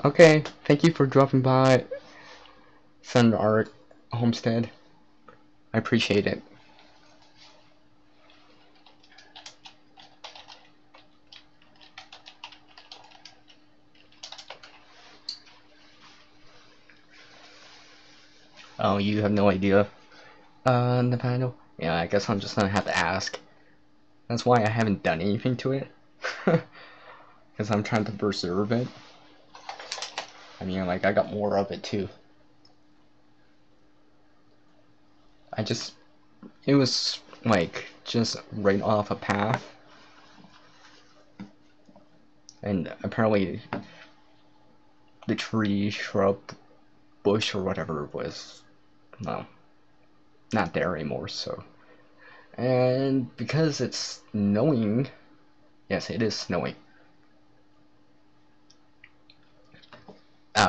Speaker 1: Okay, thank you for dropping by, Sun Art Homestead. I appreciate it. Oh, you have no idea. Nathaniel? Yeah, I guess I'm just gonna have to ask. That's why I haven't done anything to it. Because I'm trying to preserve it. I mean, like, I got more of it too. It was, like, just right off a path. And apparently, the tree, shrub, bush, or whatever was, well, not there anymore, so. And because it's snowing, yes, it is snowing.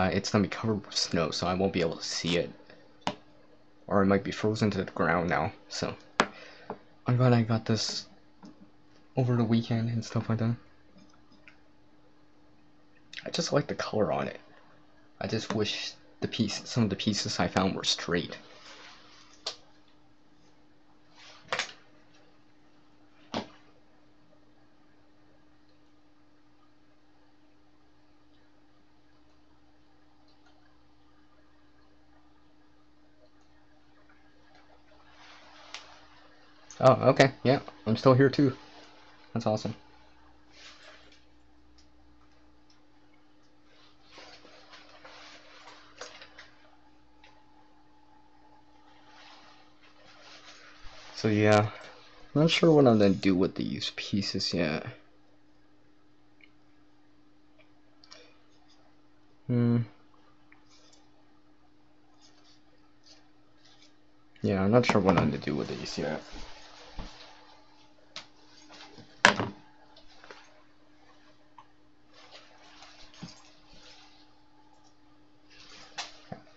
Speaker 1: It's gonna be covered with snow, so I won't be able to see it. Or it might be frozen to the ground now, so. I'm glad I got this over the weekend and stuff like that. I just like the color on it. I just wish some of the pieces I found were straight. Oh, okay, yeah, I'm still here too. That's awesome. So yeah, I'm not sure what I'm gonna do with these pieces yet. Yeah, I'm not sure what I'm gonna do with these yet.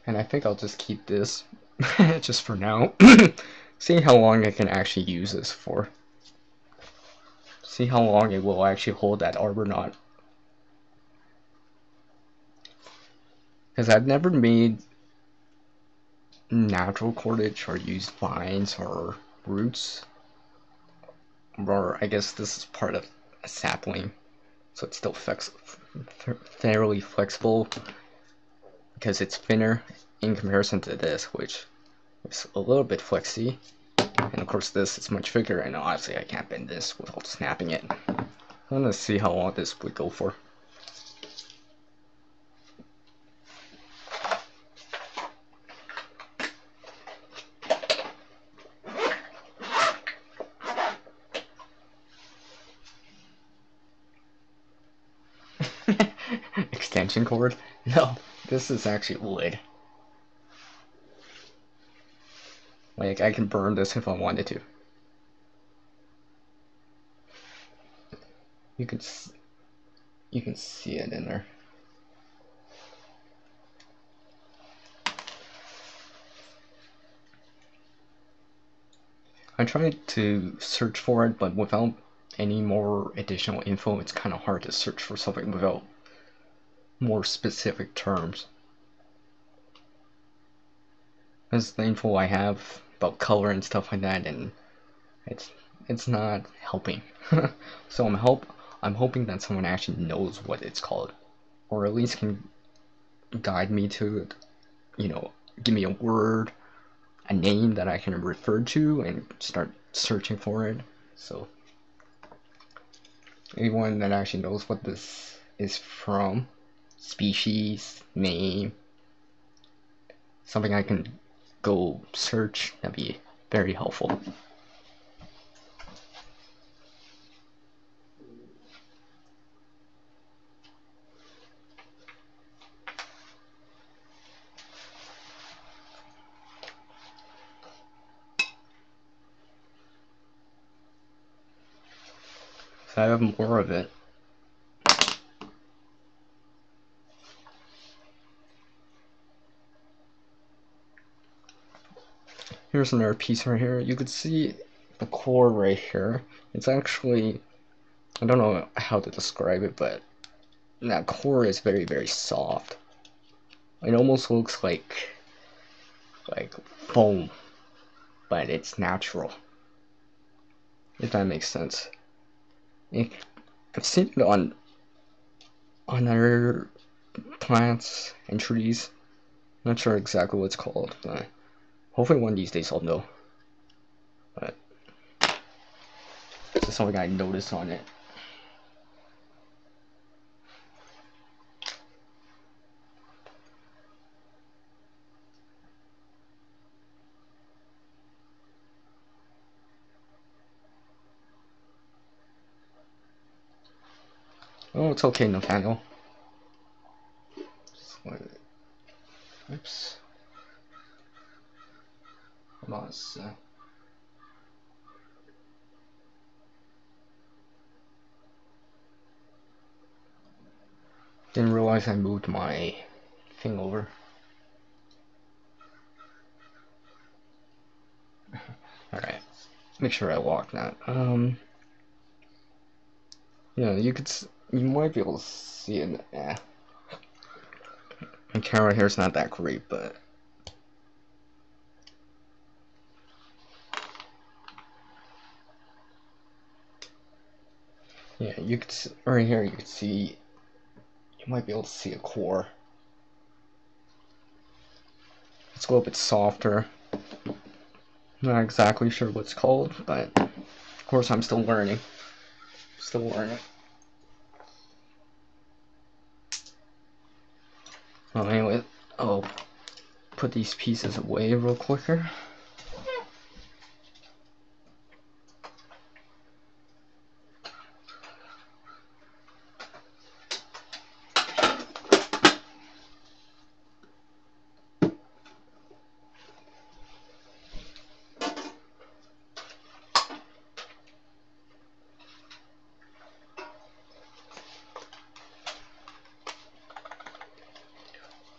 Speaker 1: And I think I'll just keep this just for now. See how long I can actually use this for. See how long it will actually hold that arbor knot. Because I've never made natural cordage or used vines or roots. Or I guess this is part of a sapling, so it's still fairly flexible because it's thinner in comparison to this, which is a little bit flexy. And of course this is much thicker, and obviously I can't bend this without snapping it. I'm gonna see how long this would go for. Extension cord? No, this is actually wood. Like, I can burn this if I wanted to. You can see it in there. I tried to search for it, but without any more additional info, it's kind of hard to search for something without more specific terms. That's the info I have about color and stuff like that, and it's not helping. So I'm hoping that someone actually knows what it's called, or at least can guide me to it. You know, give me a word, a name that I can refer to, and start searching for it. So anyone that actually knows what this is from, species, name, something I can go search, that'd be very helpful. I have more of it. Here's another piece right here. You can see the core right here. It's actually, I don't know how to describe it, but that core is very, very soft. It almost looks like foam, but it's natural, if that makes sense. I've seen it on other plants and trees. I'm not sure exactly what it's called, but hopefully one of these days I'll know. But it's just something I noticed on it. Oh, it's okay, Nathaniel. Oops. Hold on a sec. Didn't realize I moved my thing over. Alright. Make sure I lock that. Yeah, you might be able to see it. Yeah. My camera here is not that great, but yeah, you could right here. You could see. You might be able to see a core. It's a little bit softer. Not exactly sure what it's called, but of course I'm still learning. Still learning. Well, anyway, I'll put these pieces away real quicker.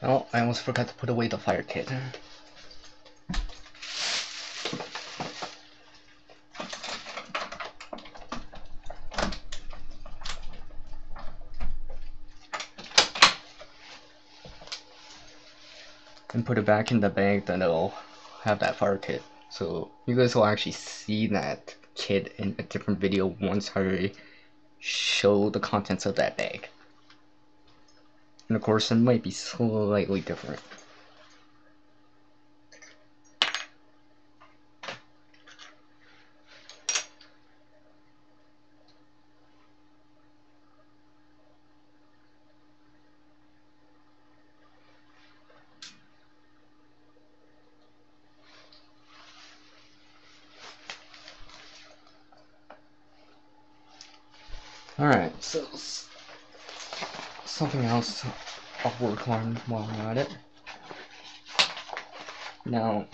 Speaker 1: Oh, I almost forgot to put away the fire kit. And put it back in the bag, then it'll have that fire kit. So you guys will actually see that kit in a different video once I show the contents of that bag. And of course it might be slightly different. Alright, so something else I'll work on while I'm at it. Now,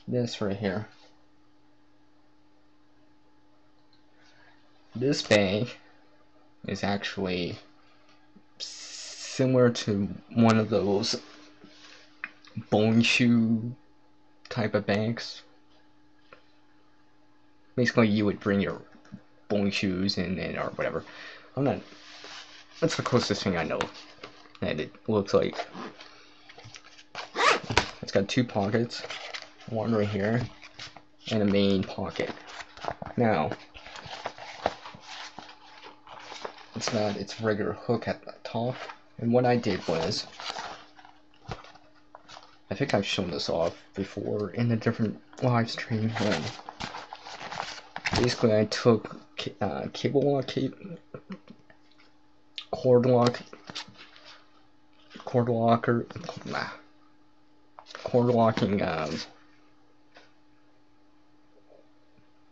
Speaker 1: this right here. This bag is actually similar to one of those bone shoe type of bags. Basically, you would bring your bowling shoes in or whatever. That's the closest thing I know that it looks like. It's got two pockets, one right here, and a main pocket. Now, it's got its regular hook at the top, and what I did was, I think I've shown this off before in a different live stream. Basically, I took cord locking,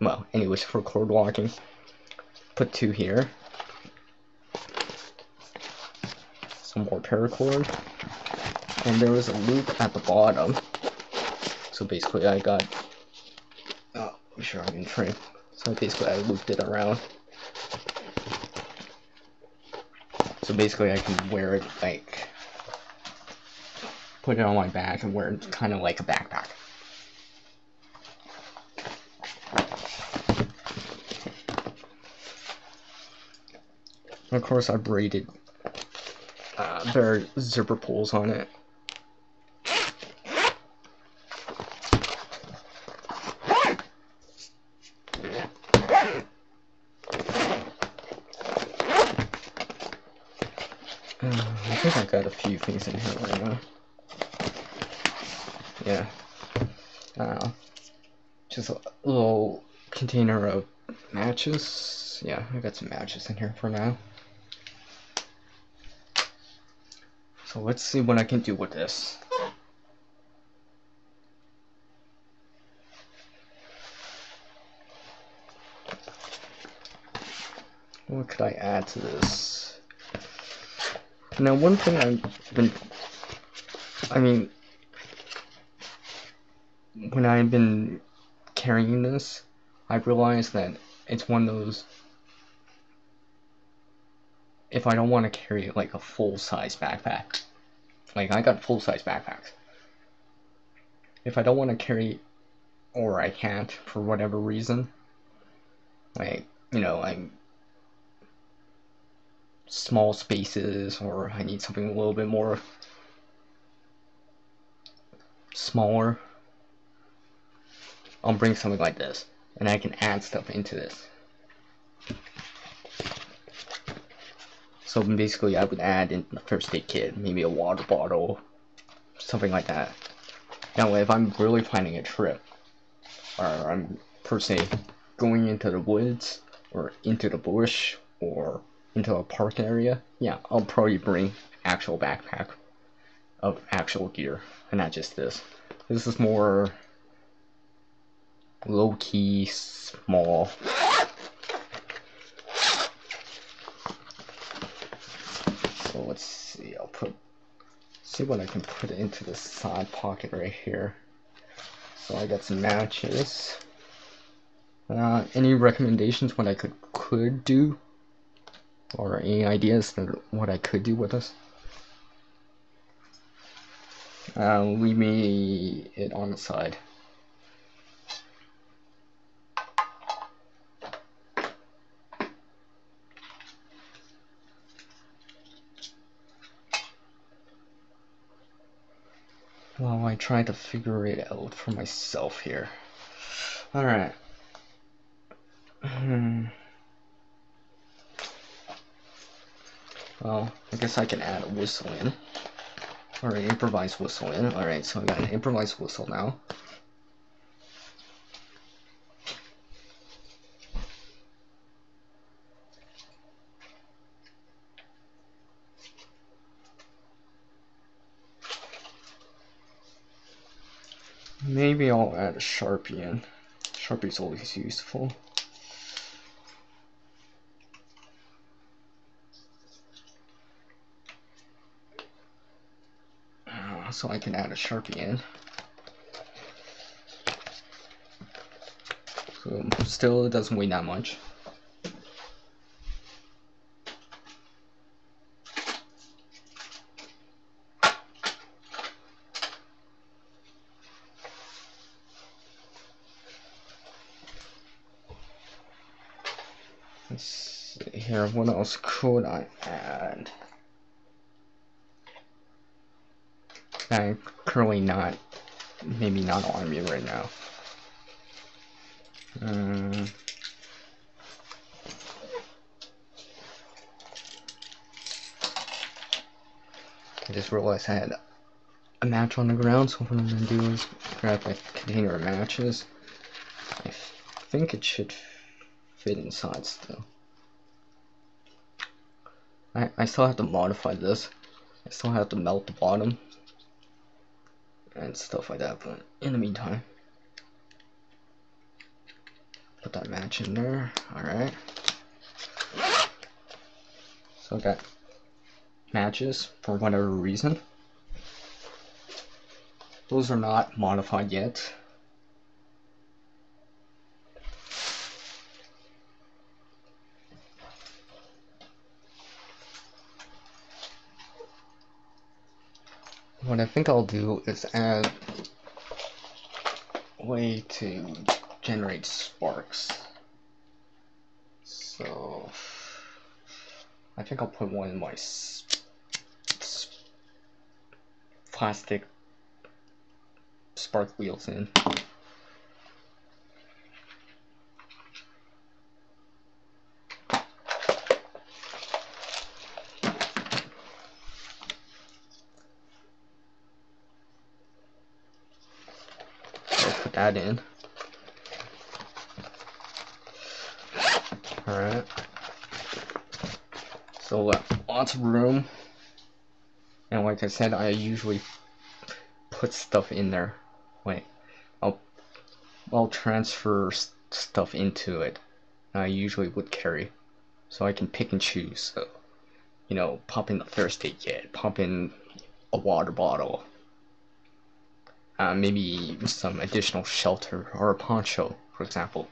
Speaker 1: well, anyways, for cord locking, put two here, some more paracord, and there was a loop at the bottom. So basically, I got, oh, I'm sure I'm in frame. So basically I looped it around. So basically I can wear it like, put it on my back and wear it kind of like a backpack. Of course I braided their zipper pulls on it. I think I got a few things in here right now. Yeah. Just a little container of matches. Yeah, I got some matches in here for now. So let's see what I can do with this. What could I add to this? Now, one thing when I've been carrying this, I've realized that it's one of those, if I don't want to carry like a full-size backpack, like I got full-size backpacks. If I don't want to carry, or I can't for whatever reason, like, I'm small spaces, or I need something a little bit more smaller, I'll bring something like this, and I can add stuff into this. So basically I would add in the first aid kit, maybe a water bottle, something like that. Now if I'm really planning a trip, or I'm per se going into the woods, or into the bush, or into a park area, yeah, I'll probably bring actual backpack of actual gear, and not just this. This is more low-key, small. So let's see, see what I can put into this side pocket right here. So I got some matches. Any recommendations what I could do? Or any ideas that what I could do with this? Leave me it on the side. Well, I try to figure it out for myself here. Alright. Well, I guess I can add a whistle in. Or an improvised whistle in. Alright, so I got an improvised whistle now. Maybe I'll add a Sharpie in. Sharpie's always useful. So I can add a Sharpie in. So still, it doesn't weigh that much. Let's see here, what else could I add? I'm currently maybe not on me right now. I just realized I had a match on the ground, so what I'm going to do is grab a container of matches. I think it should fit inside still. I still have to modify this. I still have to melt the bottom and stuff like that, but in the meantime, put that match in there. Alright. So I got matches for whatever reason. Those are not modified yet. what I think I'll do is add a way to generate sparks. So I think I'll put one in my plastic spark wheels in. Put that in. Alright. So lots of room. And like I said, I usually put stuff in there. Wait, I'll transfer stuff into it. I usually would carry, so I can pick and choose. So, you know, pop in the first aid kit, pop in a water bottle, maybe some additional shelter or a poncho, for example.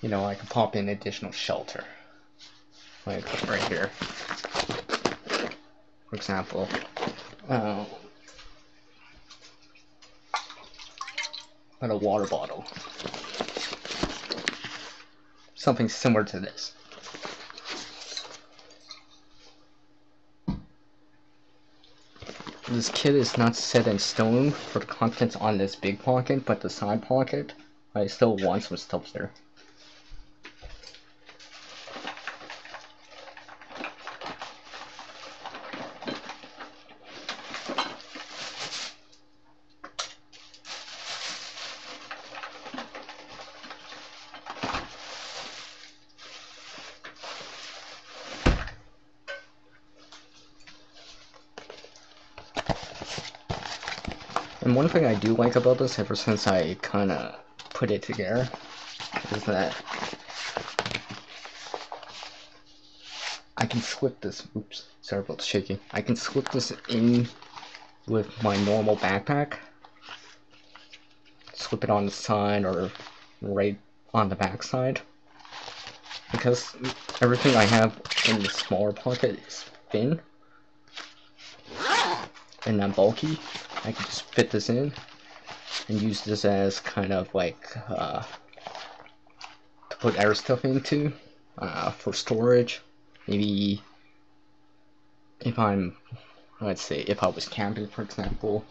Speaker 1: You know, I can pop in additional shelter, like right here, for example. And a water bottle, something similar to this. This kit is not set in stone for the contents on this big pocket, but the side pocket, I still want some stuff there. And one thing I do like about this, ever since I kind of put it together, is that I can slip this, oops, sorry about the shaking, I can slip this in with my normal backpack, slip it on the side or right on the back side, because everything I have in the smaller pocket is thin and not bulky. I can just fit this in and use this as kind of like to put air stuff into for storage. Maybe if let's say if I was camping, for example,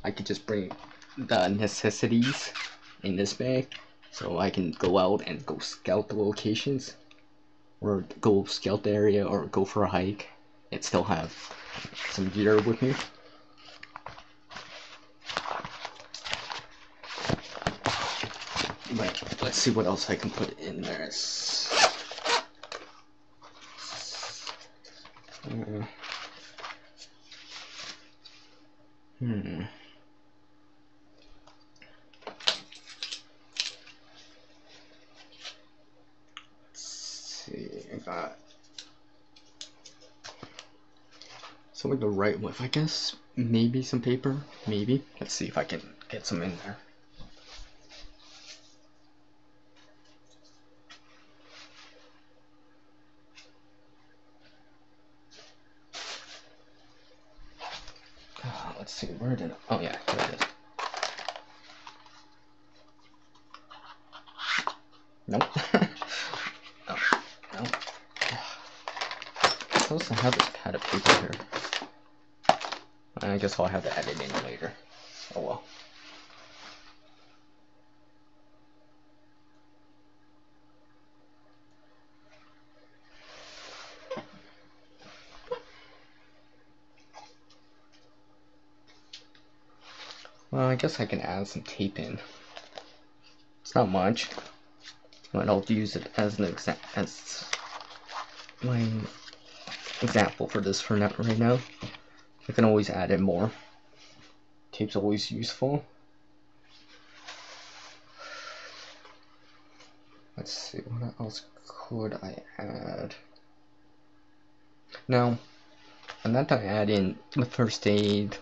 Speaker 1: I could just bring the necessities in this bag, so I can go out and go scout the locations, or go scout the area, or go for a hike, and still have some gear with me. Right, let's see what else I can put in there. Let's see, I got something to write with, I guess. Maybe some paper, maybe. Let's see if I can get some in there. Let's see, where did oh yeah, there it is. Nope. No. Nope. I'm supposed to have this pad of paper here. I guess I'll have to add it in later. Oh well. Well, I guess I can add some tape in. It's not much, but I'll use it as an my example for this for right now. I can always add in more. Tape's always useful. Let's see, what else could I add? Now, I'm not gonna add in the first aid,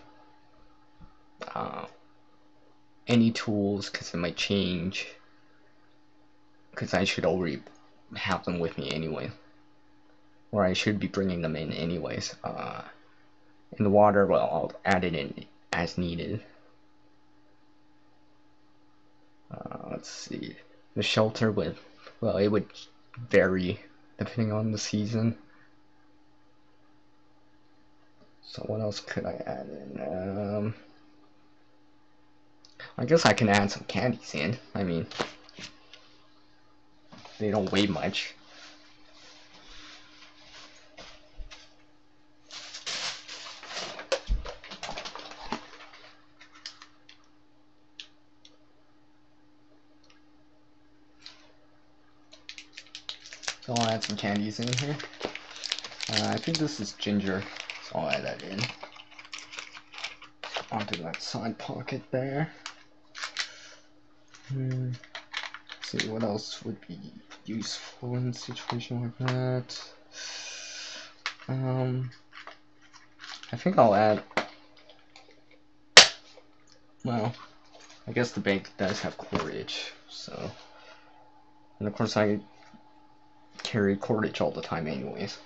Speaker 1: any tools, because it might change, because I should already have them with me anyway, or I should be bringing them in anyways. In the water, well, I'll add it in as needed. Let's see, the shelter would, well, it would vary depending on the season. So what else could I add in? I guess I can add some candies in. I mean, they don't weigh much. So I'll add some candies in here. I think this is ginger, so I'll add that in. Onto that side pocket there. Let's see, what else would be useful in a situation like that? I think I'll add, well, I guess the bag does have cordage, so, and of course I carry cordage all the time anyways.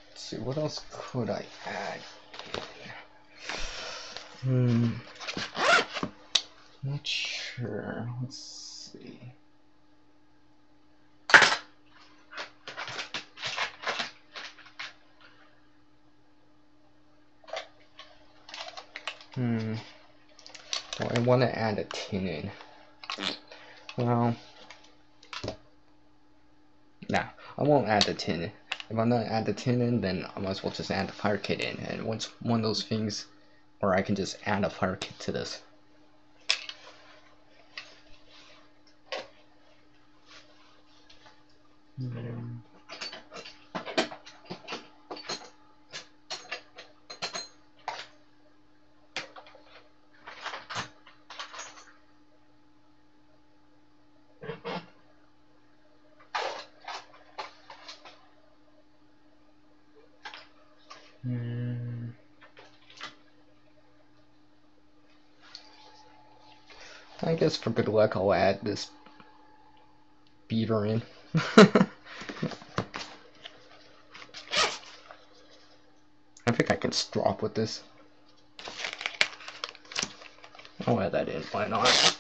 Speaker 1: Let's see, what else could I add in? Not sure. Let's see. Well, I want to add a tin in. Well, nah, I won't add the tin in. If I'm not add the tin in, then I might as well just add the fire kit in. And once one of those things, or I can just add a fire kit to this. I guess for good luck, I'll add this beaver in. I think I can strop with this. I'll add that in, why not?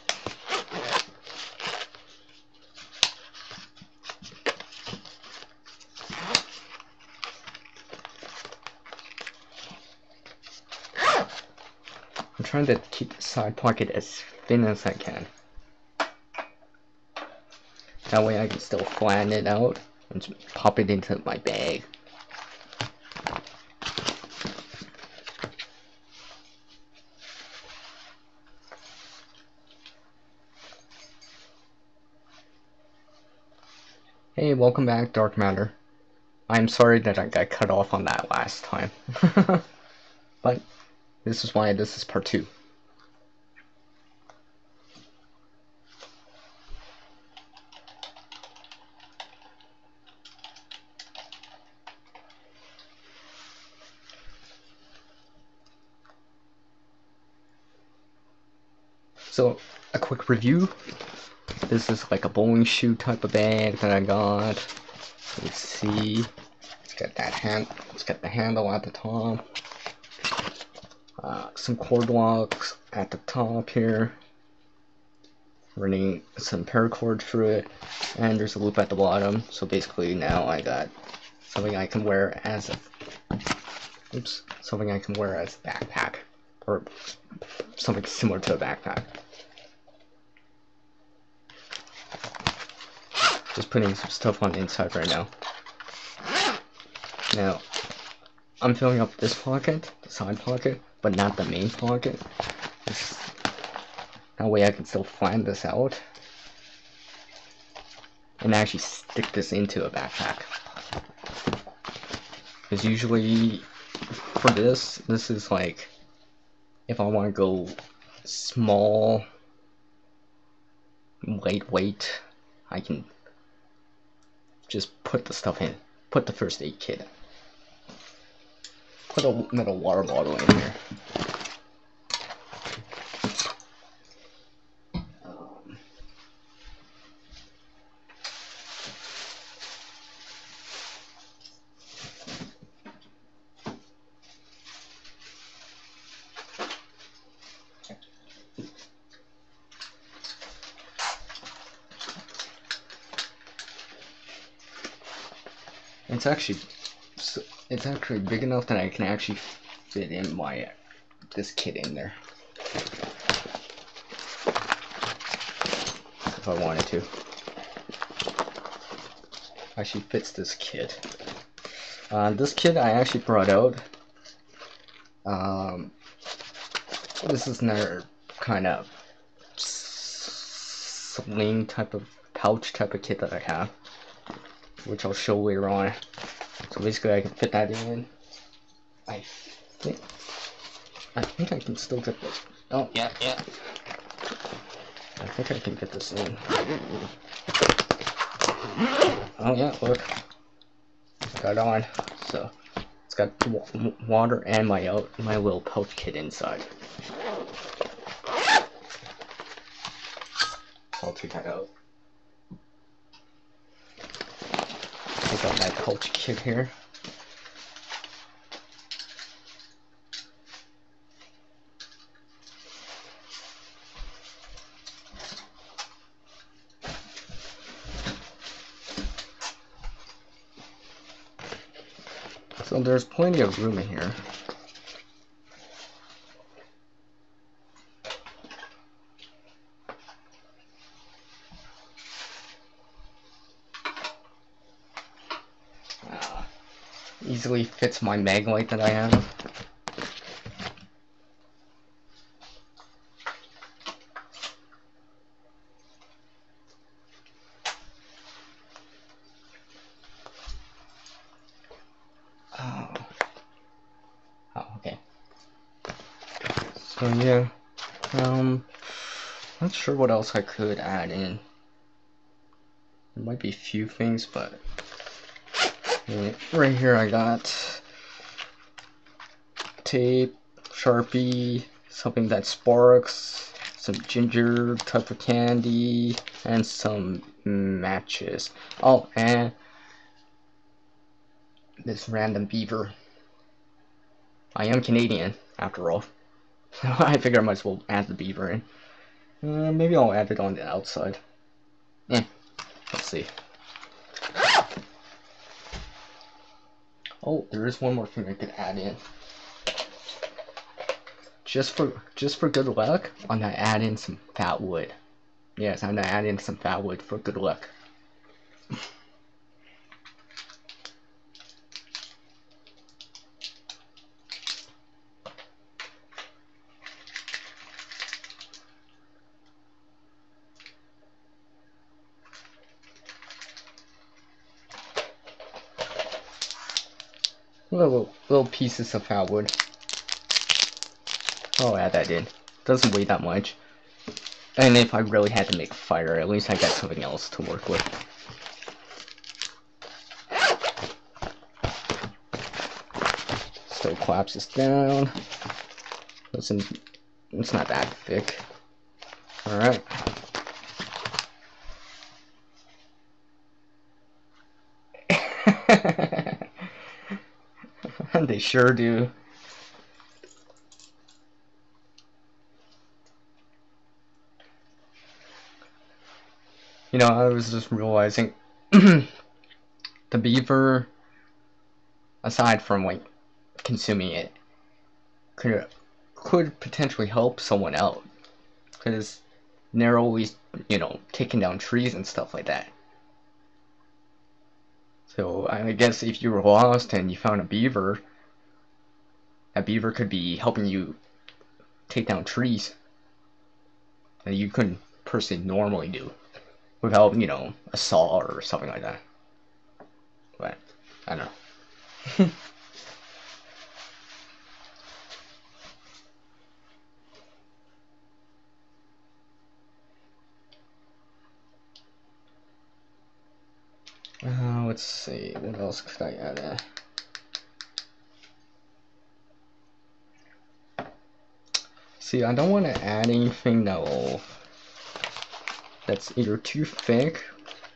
Speaker 1: I'm trying to keep the side pocket as thin as I can. That way I can still flatten it out and just pop it into my bag. Hey, welcome back, Dark Matter. I'm sorry that I got cut off on that last time. But this is why this is part 2. So, a quick review. This is like a bowling shoe type of bag that I got. Let's see. Let's get the handle at the top. Some cord locks at the top here. Running some paracord through it, and there's a loop at the bottom. So basically now I got something I can wear as a something I can wear as a backpack, or something similar to a backpack. Just putting some stuff on the inside right now. Now, I'm filling up this pocket, the side pocket, but not the main pocket. That way I can still flatten this out. and actually stick this into a backpack. Because usually for this is like, if I want to go small, lightweight, I can just put the stuff in. Put the first aid kit. Put a metal water bottle in here. It's actually big enough that I can actually fit in this kit in there if I wanted to. Actually fits this kit. This kit I actually brought out. This is another kind of sling type of pouch type of kit that I have, which I'll show later on. So basically I can fit that in. I think I can still get this. Oh yeah. I think I can get this in. Oh yeah, look. Got it on. So it's got water and my little pouch kit inside. I'll take that out. Take out my pouch kit here. So there's plenty of room in here. Easily fits my mag light that I have. Okay. So yeah, not sure what else I could add in. There might be a few things, but right here I got tape, Sharpie, something that sparks, some ginger type of candy, and some matches. Oh, and this random beaver. I am Canadian, after all. I figure I might as well add the beaver in. Maybe I'll add it on the outside. Let's see. Oh, there is one more thing I could add in. Just for good luck, I'm gonna add in some fat wood. Yes, I'm gonna add in some fat wood for good luck. Little pieces of fat wood. I'll add that in. Doesn't weigh that much. And if I really had to make a fire, at least I got something else to work with. So collapses down. Listen, it's not that thick. Alright. They sure do. You know, I was just realizing the beaver, aside from like consuming it, could potentially help someone out, because they're always, you know, taking down trees and stuff like that. So I guess if you were lost and you found a beaver, that beaver could be helping you take down trees that you couldn't personally normally do. without, you know, a saw or something like that. But I don't know. Let's see, what else could I add in? See, I don't want to add anything that's either too thick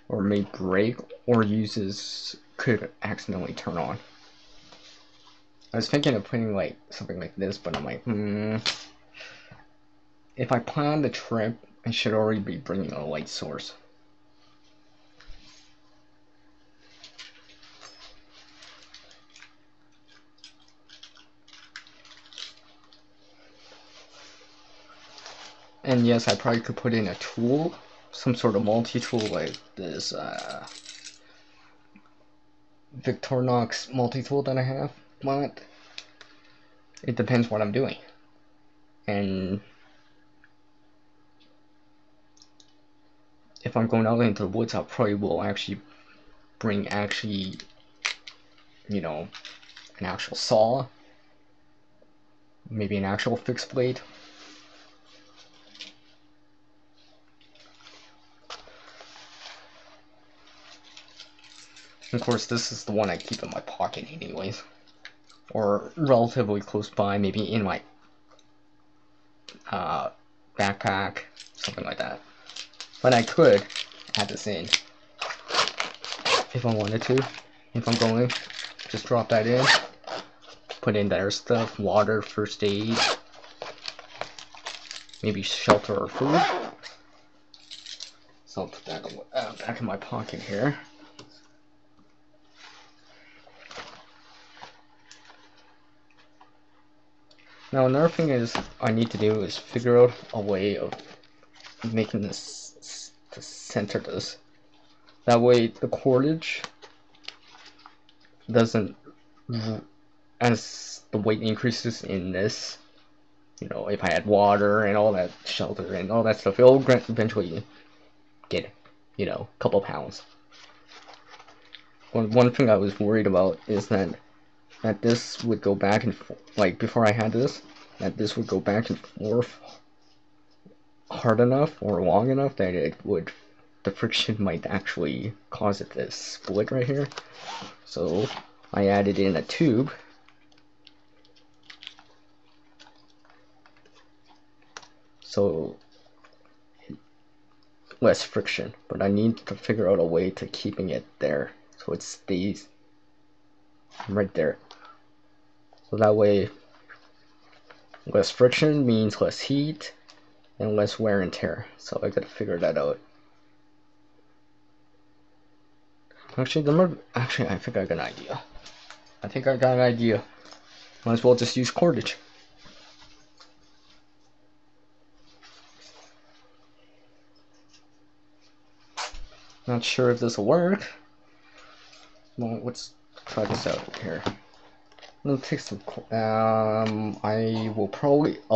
Speaker 1: or may break or could accidentally turn on. I was thinking of putting like something like this, but I'm like, if I plan the trip, I should already be bringing a light source. And yes, I probably could put in a tool, some sort of multi-tool like this Victorinox multi-tool that I have, but it depends what I'm doing. And if I'm going out into the woods, I probably will actually bring you know, an actual saw, maybe an actual fixed blade. Of course, this is the one I keep in my pocket anyways, or relatively close by, maybe in my backpack, something like that. But I could add this in if I wanted to. If I'm going, just drop that in, put in their stuff, water, first aid, maybe shelter or food. So I'll put that back in my pocket here. Now another thing is I need to do is figure out a way of making this to center this. That way the cordage doesn't, as the weight increases in this, you know, if I add water and all that shelter and all that stuff, it'll eventually get, you know, a couple pounds. One thing I was worried about is that this would go back and forth, like before I had this, that this would go back and forth hard enough or long enough that the friction might actually cause it to split right here. So I added in a tube. So less friction, but I need to figure out a way to keeping it there so it stays right there. So that way less friction means less heat and less wear and tear. So I gotta figure that out. Actually, I think I got an idea. Might as well just use cordage. Not sure if this will work. Well, let's try this out here. I'll take some. I'll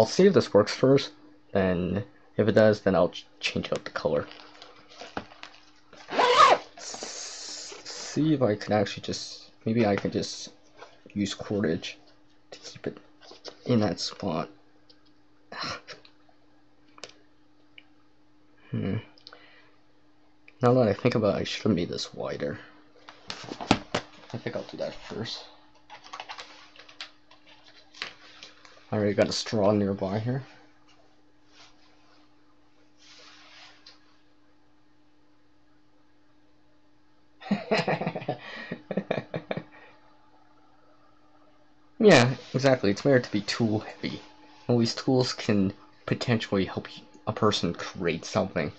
Speaker 1: see if this works first. Then, if it does, then I'll change out the color. See if I can actually maybe I can just use cordage to keep it in that spot. Now that I think about it, I should have made this wider. I think I'll do that first. I already got a straw nearby here. Yeah, exactly. It's better to be tool heavy. All these tools can potentially help a person create something.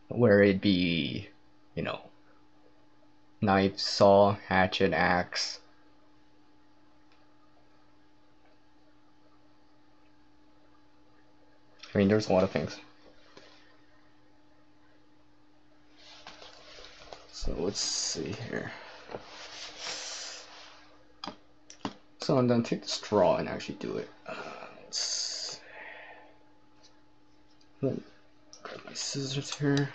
Speaker 1: Where it'd be, you know, knife, saw, hatchet, axe. I mean, there's a lot of things. So let's see here. So I'm gonna take the straw and actually do it. Let's grab my scissors here.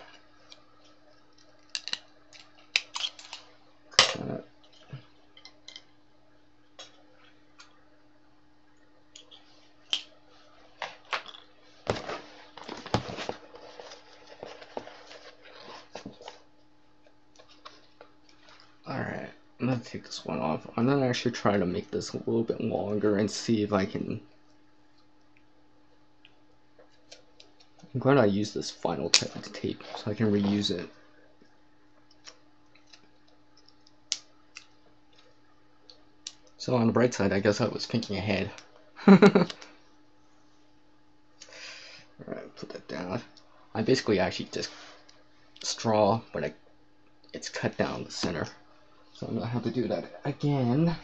Speaker 1: Alright, I'm gonna take this one off. I'm gonna actually try to make this a little bit longer and see if I can. I'm glad I used this final type of tape so I can reuse it. So on the bright side, I guess I was thinking ahead. Alright, put that down. I basically actually just straw, but it's cut down the center. So I'm gonna have to do that again.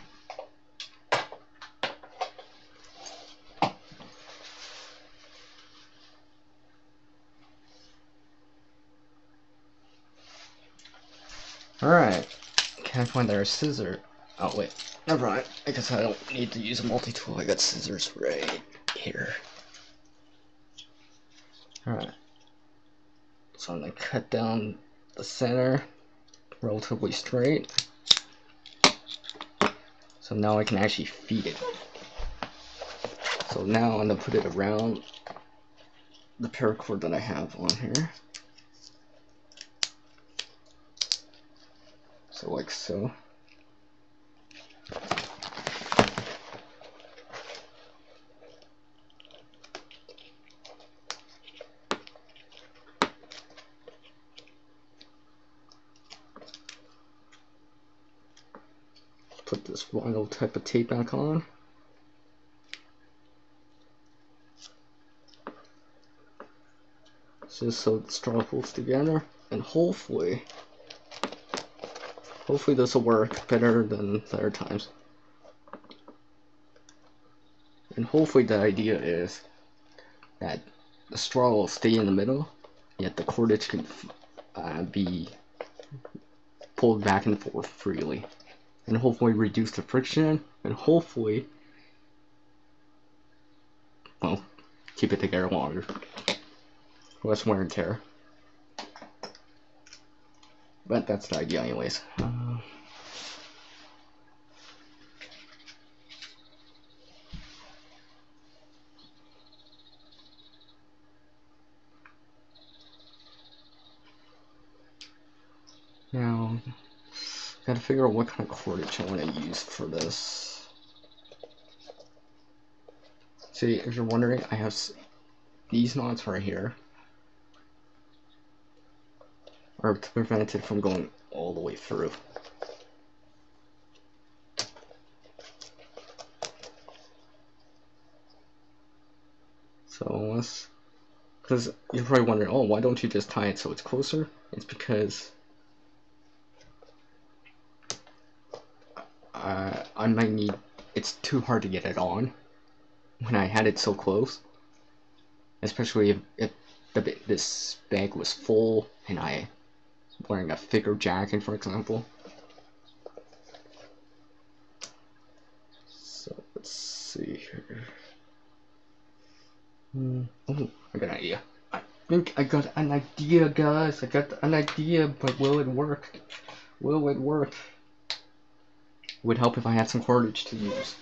Speaker 1: Alright, can't find our scissor. Oh wait, never mind. I guess I don't need to use a multi-tool. I got scissors right here. Alright, so I'm gonna cut down the center relatively straight. So now I can actually feed it. So now I'm gonna put it around the paracord that I have on here. So like so. Put this vinyl type of tape back on. Just so the straw pulls together, and hopefully this will work better than the other times. And hopefully the idea is that the straw will stay in the middle, yet the cordage can be pulled back and forth freely, and hopefully reduce the friction, and hopefully, well, keep it together longer. Less wear and tear. But that's the idea anyways. Now, gotta figure out what kind of cordage I want to use for this. See, if you're wondering, I have these knots right here are to prevent it from going all the way through. So let's, because you're probably wondering, oh, why don't you just tie it so it's closer? It's because I might need, it's too hard to get it on when I had it so close, especially if this bag was full and I was wearing a thicker jacket, for example. So let's see here. Oh, I got an idea. I think I got an idea, guys. I got an idea, but will it work? Will it work? Would help if I had some cordage to use.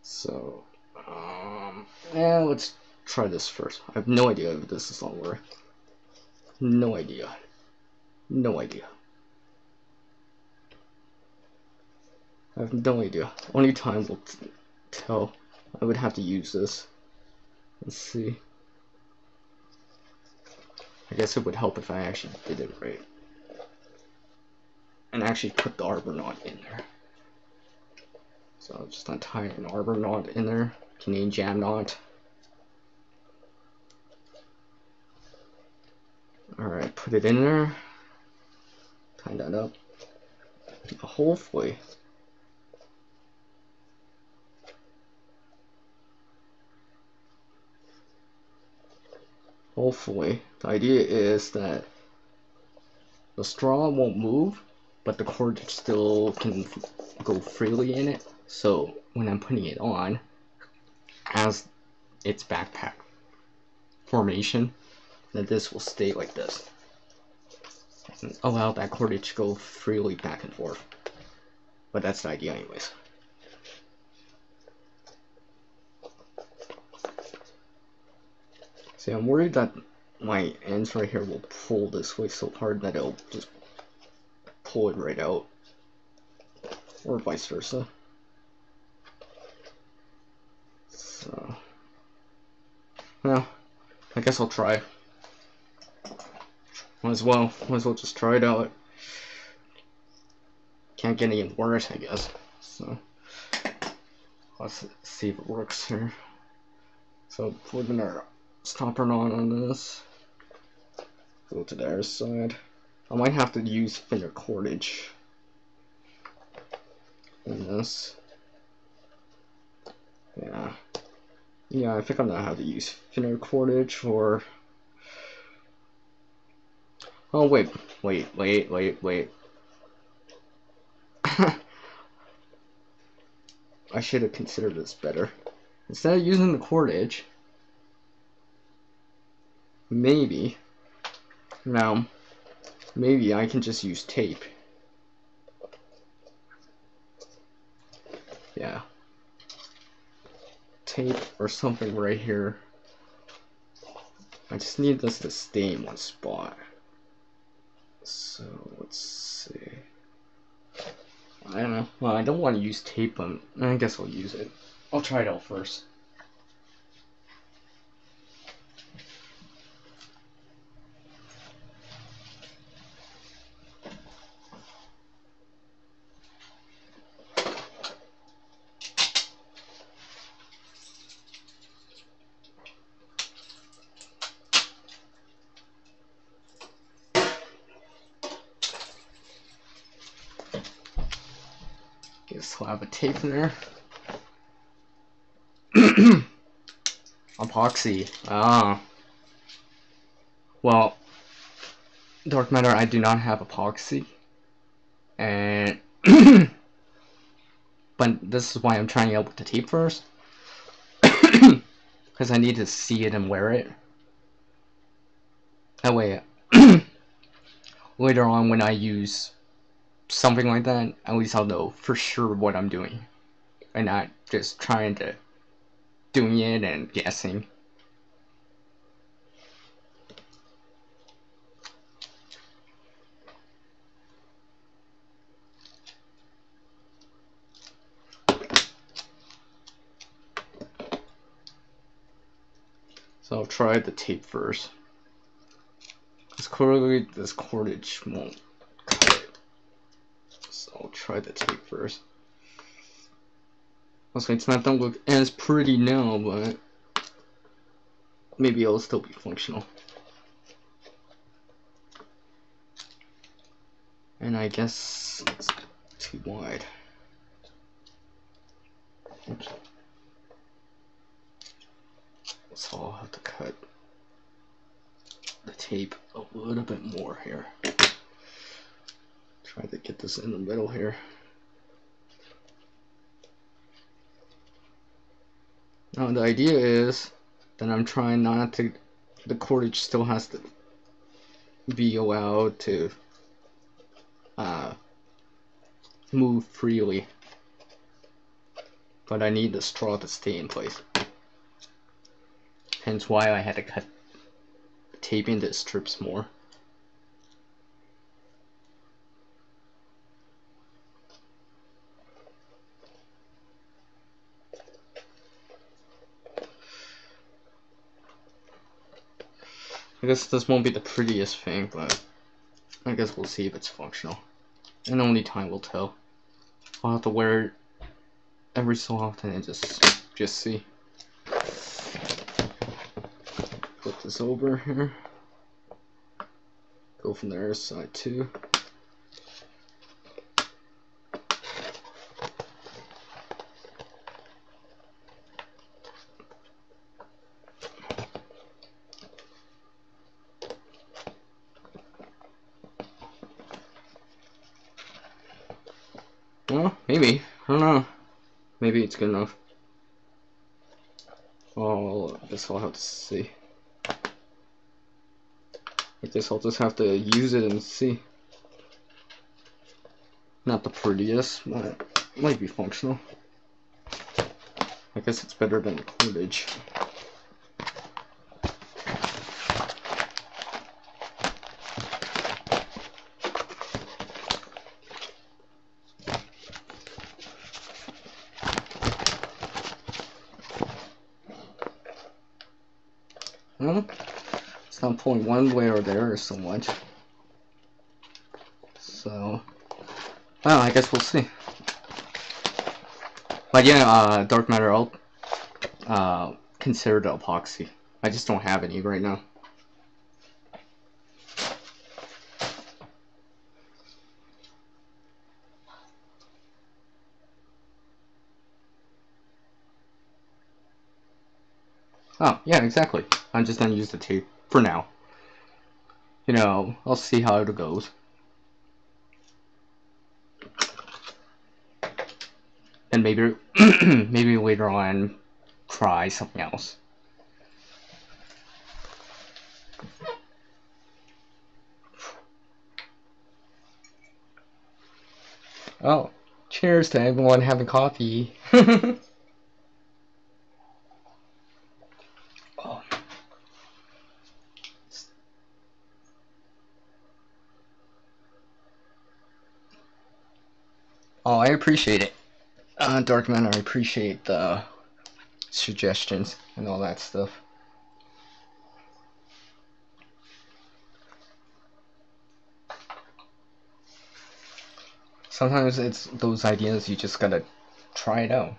Speaker 1: So, yeah, let's try this first. I have no idea if this is gonna work. No idea. No idea. I have no idea. Only time will tell. I would have to use this. Let's see. I guess it would help if I actually did it right. And actually put the arbor knot in there. So I'm just gonna tie an arbor knot in there. Canadian jam knot. Alright, put it in there. Tie that up. Hopefully. Hopefully, the idea is that the straw won't move but the cordage still can go freely in it. So when I'm putting it on, as its backpack formation, then this will stay like this and allow that cordage to go freely back and forth. But that's the idea anyways. See, I'm worried that my ends right here will pull this way so hard that it'll just pull it right out, or vice versa. So, well, I guess I'll try. Might as well just try it out. Can't get any worse, I guess. So, let's see if it works here. So, putting our stopper on this. Go to the other side. I might have to use thinner cordage in this. Yeah, I think I'm gonna have to use thinner cordage, or oh wait. I should have considered this better. Instead of using the cordage, maybe I can just use tape. Yeah. Tape or something right here. I just need this to stay in one spot. So let's see. I don't know. Well, I don't want to use tape, but I guess I'll use it. I'll try it out first. Get a slab of tape in there. Epoxy. Well, dark matter, I do not have epoxy, and but this is why I'm trying out with the tape first, because I need to see it and wear it. That way, later on when I use something like that, at least I'll know for sure what I'm doing, and not just doing it and guessing. So I'll try the tape first. Because clearly this cordage won't cut it. So I'll try the tape first. Also, it's not gonna look as pretty now, but maybe it'll still be functional. And I guess it's too wide. Oops. So I'll have to cut the tape a little bit more here. Try to get this in the middle here. Now the idea is that I'm trying not to, the cordage still has to be allowed to move freely, but I need the straw to stay in place. Hence why I had to cut tape into strips more. I guess this won't be the prettiest thing, but I guess we'll see if it's functional. And only time will tell. I'll have to wear it every so often and just see. Flip this over here. Go from the other side too. Maybe. I don't know. Maybe it's good enough. Well, I guess I'll have to see. I guess I'll just have to use it and see. Not the prettiest, but it might be functional. I guess it's better than cordage. Well, it's not pulling one way or the other so much. So, well, I guess we'll see. But yeah, dark matter, I'll consider the epoxy. I just don't have any right now. Oh, yeah, exactly. I'm just gonna use the tape for now. You know, I'll see how it goes. And maybe, maybe later on, try something else. Oh, cheers to everyone having coffee. Oh. Oh, I appreciate it. Dark Matter, I appreciate the suggestions and all that stuff. Sometimes it's those ideas you just gotta try it out.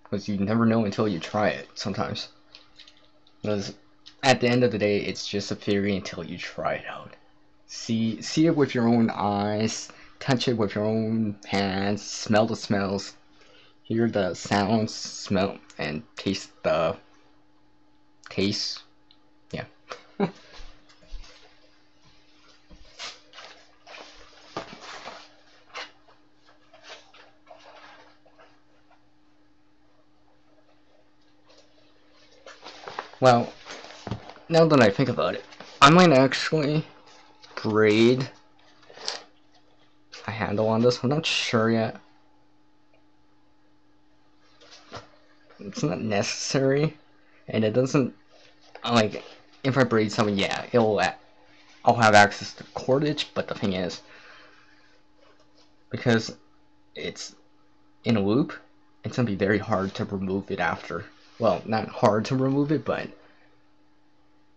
Speaker 1: Because you never know until you try it, sometimes. Because at the end of the day, it's just a theory until you try it out. See it with your own eyes, touch it with your own hands, smell the smells, hear the sounds, smell, and taste the taste. Yeah. Well, now that I think about it, I might actually braid a handle on this. I'm not sure yet. It's not necessary, and it doesn't, like, if I braid something, yeah, I'll have access to cordage, but the thing is, because it's in a loop, it's gonna be very hard to remove it after. Well, not hard to remove it, but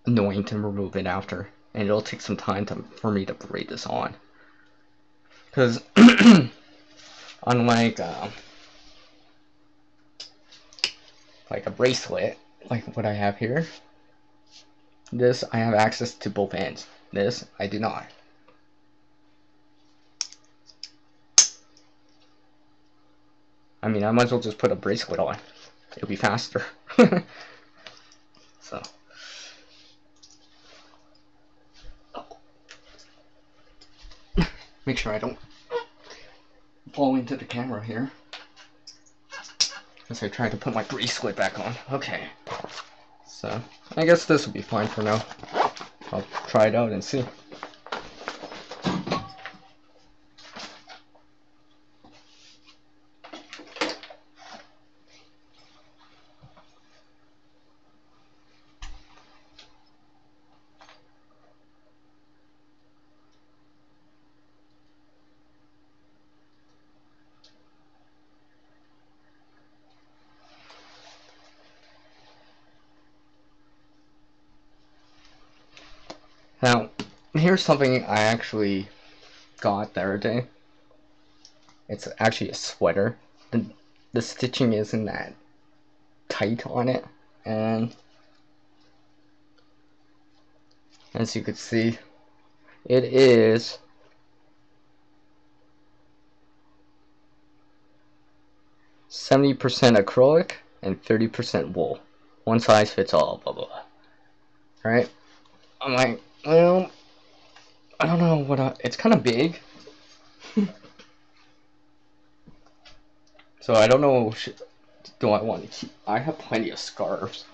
Speaker 1: annoying to remove it after, and it'll take some time for me to braid this on. Because unlike like a bracelet, like what I have here, this I have access to both ends. This I do not. I mean, I might as well just put a bracelet on. It'll be faster. So. Make sure I don't fall into the camera here. As I try to put my bracelet back on. Okay. So, I guess this will be fine for now. I'll try it out and see. Now, here's something I actually got the other day. It's actually a sweater. The stitching isn't that tight on it, and as you can see, it is 70% acrylic and 30% wool. One size fits all, blah blah blah. Alright? I'm like, well, I don't know what it's kind of big. So I don't know, do I want to keep, I have plenty of scarves.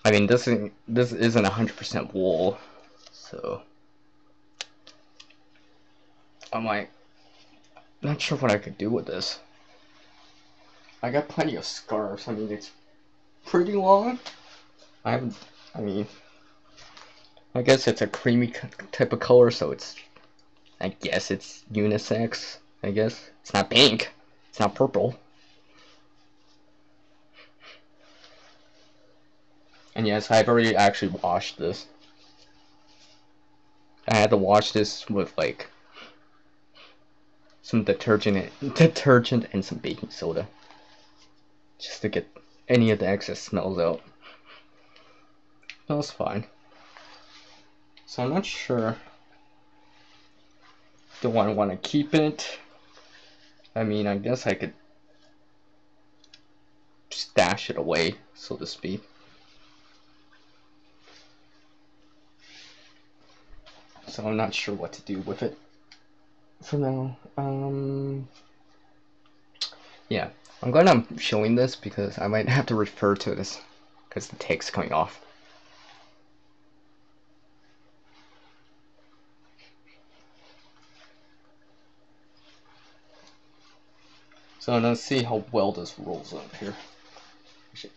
Speaker 1: I mean, this isn't 100% wool, so I'm like, not sure what I could do with this. I got plenty of scarves. I mean, it's pretty long. I mean, I guess it's a creamy type of color, so I guess it's unisex. I guess it's not pink. It's not purple. And yes, I've already actually washed this. I had to wash this with like some detergent and some baking soda, just to get any of the excess smells out. That was fine. So I'm not sure. Do I want to keep it? I mean, I guess I could stash it away, so to speak. So I'm not sure what to do with it for now. Yeah, I'm glad I'm showing this because I might have to refer to this because the take's coming off. So let's see how well this rolls up here. I should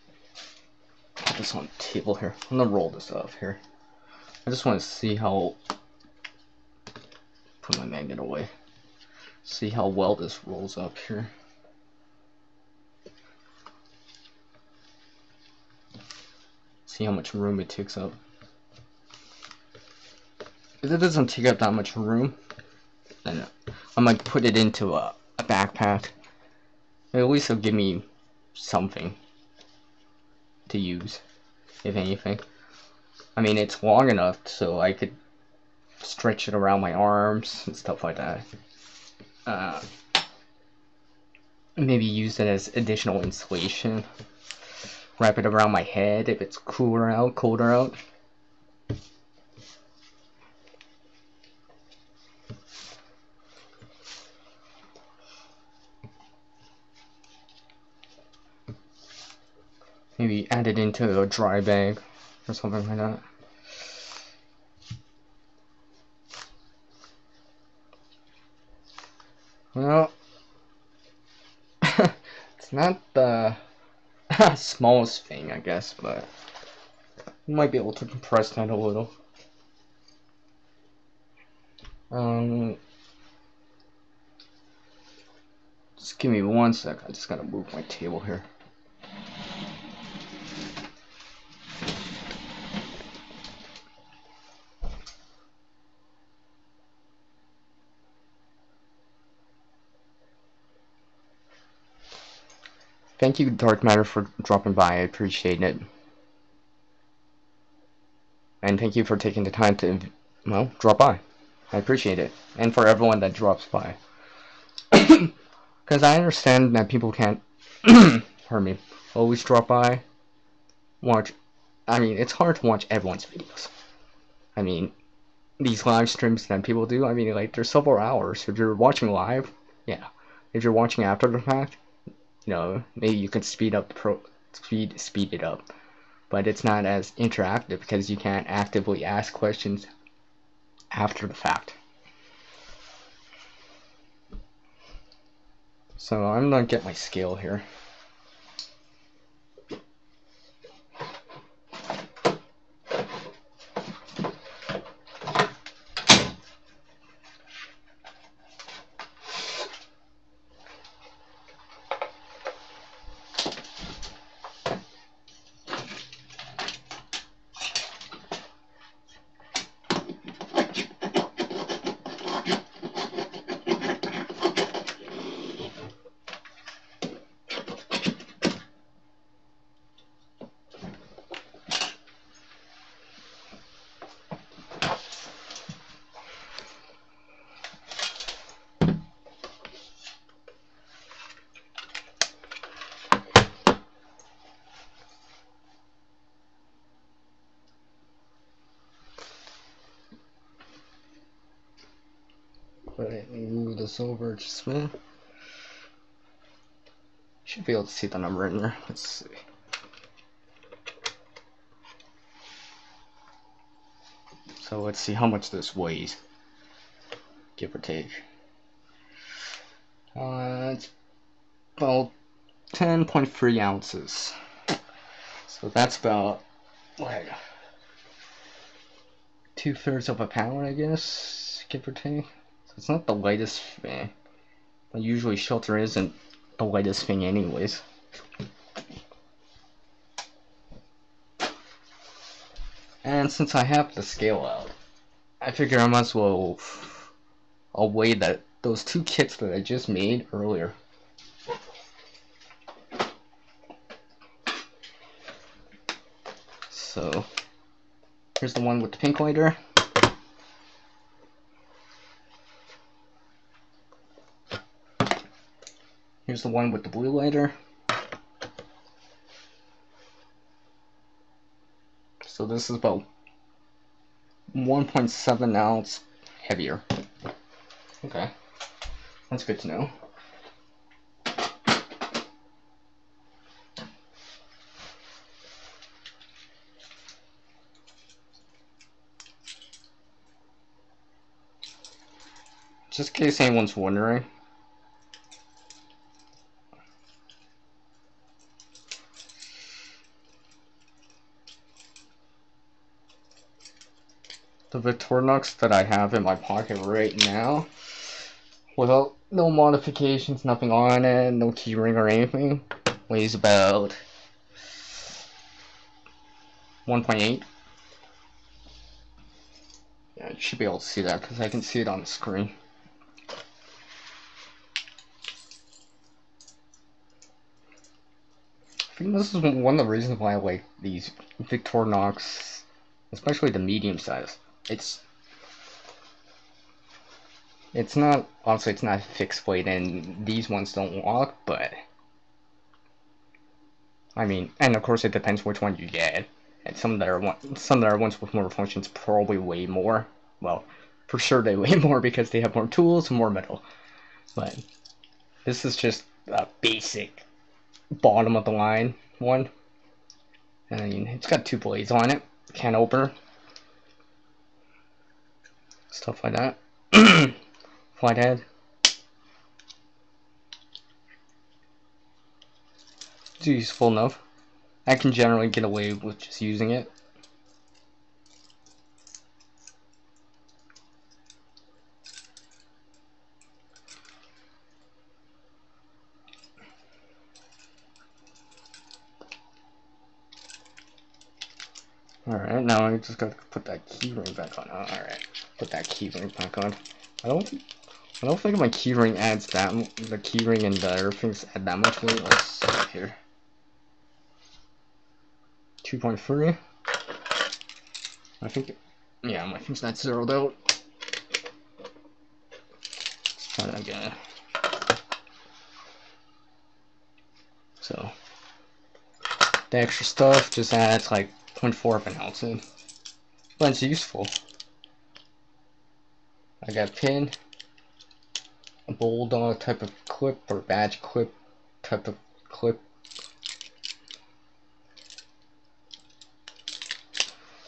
Speaker 1: put this on the table here. I'm gonna roll this up here. I just want to see how. Put my magnet away. See how well this rolls up here. See how much room it takes up. If it doesn't take up that much room, then I might put it into a backpack. At least it'll give me something to use, if anything. I mean, it's long enough so I could stretch it around my arms and stuff like that. Maybe use it as additional insulation. Wrap it around my head if it's colder out. Maybe add it into a dry bag or something like that. Well, it's not the smallest thing, I guess, but you might be able to compress that a little. Just give me 1 sec. I just gotta move my table here. Thank you, Dark Matter, for dropping by. I appreciate it. And thank you for taking the time to, well, drop by. I appreciate it. And for everyone that drops by. Because I understand that people can't, pardon me, always drop by, watch. I mean, it's hard to watch everyone's videos. I mean, these live streams that people do, I mean, like, they're several hours. If you're watching live, yeah. If you're watching after the fact, you know, maybe you can speed it up. But it's not as interactive because you can't actively ask questions after the fact. So I'm gonna get my scale here. Let me move this over just a minute. Should be able to see the number in there. Let's see. So let's see how much this weighs, give or take. It's about 10.3 ounces. So that's about like 2/3 of a pound, I guess, give or take. So it's not the lightest thing. But usually shelter isn't the lightest thing anyways. And since I have the scale out, I figure I might as well I'll weigh those 2 kits that I just made earlier. So here's the one with the pink lighter. Here's the one with the blue lighter. So this is about 1.7 ounce heavier. Okay, that's good to know. Just in case anyone's wondering, the Victorinox that I have in my pocket right now, without no modifications, nothing on it, no keyring or anything, weighs about 1.8. Yeah, you should be able to see that because I can see it on the screen. I think this is one of the reasons why I like these Victorinox, especially the medium size. It's not, obviously it's not fixed weight and these ones don't walk, but I mean, and of course it depends which one you get. And some that are ones with more functions probably weigh more. Well, for sure they weigh more because they have more tools and more metal. But this is just a basic bottom of the line one. I mean, it's got 2 blades on it, can opener, stuff like that. Flathead. It's useful enough. I can generally get away with just using it. Alright, now I just gotta put that keyring back on. Alright, put that keyring back on. I don't think my keyring adds that. The keyring and the other things add that much weight. Let's see here. 2.3. I think, yeah, my thing's not zeroed out. Let's try that again. So the extra stuff just adds like 0.4 of an ounce in, but it's useful. I got a pin, a bulldog type of clip or badge clip type of clip.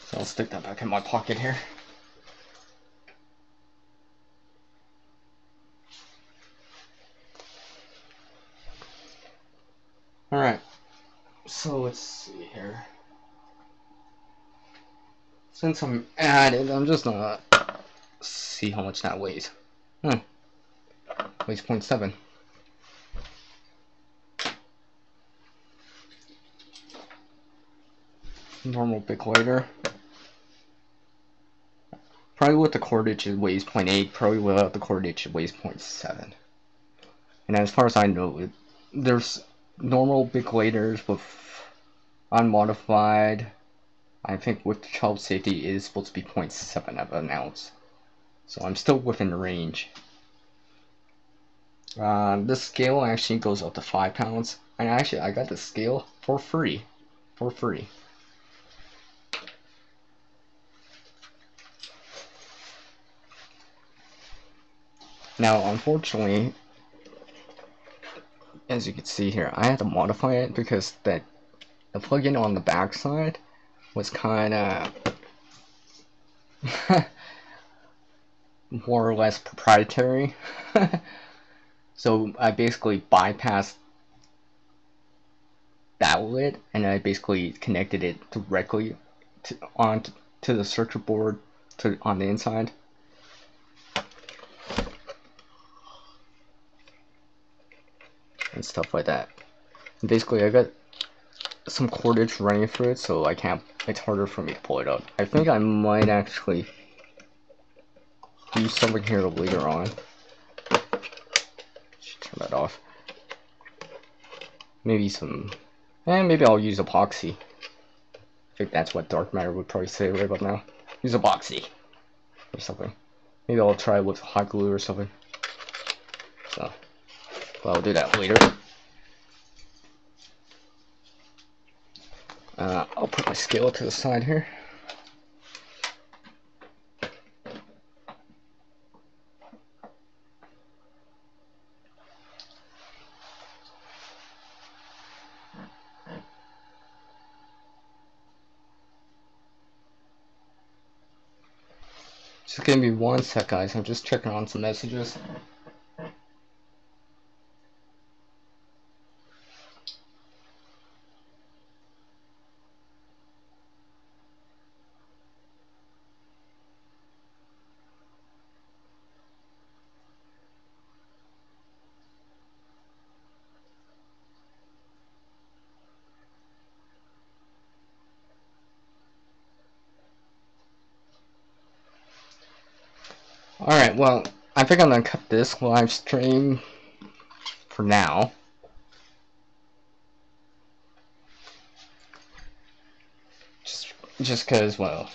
Speaker 1: So I'll stick that back in my pocket here. Alright, so let's see here. Since I'm at it, I'm just gonna see how much that weighs. Weighs 0.7. Normal big lighter. Probably with the cordage it weighs 0.8, probably without the cordage it weighs 0.7. And as far as I know, there's normal big lighters with unmodified. I think with child safety it is supposed to be 0.7 of an ounce. So I'm still within the range. This scale actually goes up to 5 pounds. And actually I got the scale for free. For free. Now, unfortunately, as you can see here, I had to modify it because the plugin on the backside was kind of more or less proprietary. So I basically bypassed that with it, and I basically connected it directly to the circuit board on the inside. And stuff like that. And basically I got some cordage running through it, so I can't, it's harder for me to pull it out. I think I might actually use something here later on. Should turn that off. Maybe maybe I'll use epoxy. I think that's what dark matter would probably say right about now. Use epoxy or something. Maybe I'll try with hot glue or something. So, well, I'll do that later. I'll put my scale to the side here. Just give me 1 sec, guys. I'm just checking on some messages. Alright, well, I think I'm gonna cut this live stream for now. Just cause, well,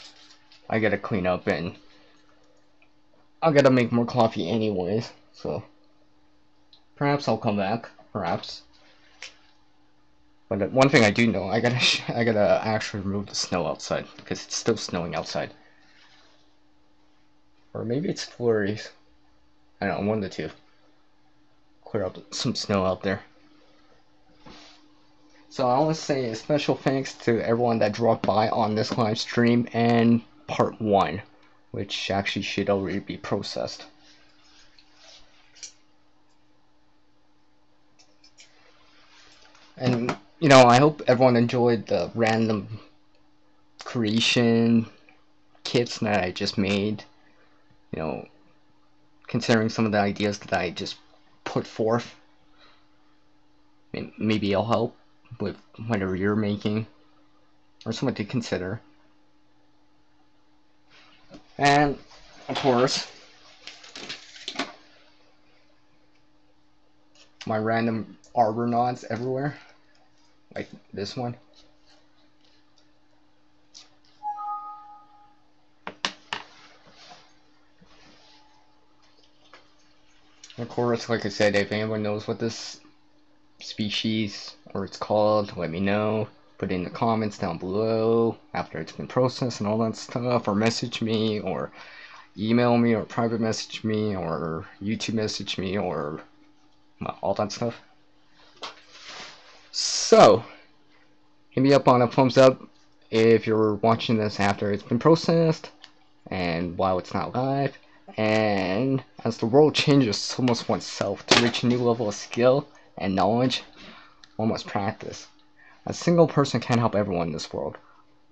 Speaker 1: I gotta clean up and I gotta make more coffee anyways, so perhaps I'll come back, perhaps. But one thing I do know, I gotta actually remove the snow outside because it's still snowing outside. Or maybe it's flurries. I don't know, one of the two. Clear up some snow out there. So I want to say a special thanks to everyone that dropped by on this live stream and part 1, which actually should already be processed. And, you know, I hope everyone enjoyed the random creation kits that I just made. You know, considering some of the ideas that I just put forth. Maybe it'll help with whatever you're making, or something to consider. And, of course, my random arbor nods everywhere, like this one. Of course, like I said, if anyone knows what this species or it's called, let me know. Put it in the comments down below after it's been processed and all that stuff, or message me, or email me, or private message me, or YouTube message me, or all that stuff. So, hit me up on a thumbs up if you're watching this after it's been processed and while it's not live. And as the world changes, so must oneself. To reach a new level of skill and knowledge, one must practice. A single person can't help everyone in this world,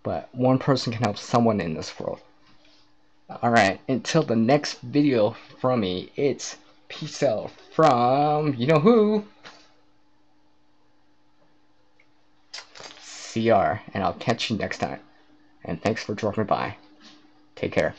Speaker 1: but one person can help someone in this world. Alright, until the next video from me, it's peace out from you know who. CR, and I'll catch you next time. And thanks for dropping by. Take care.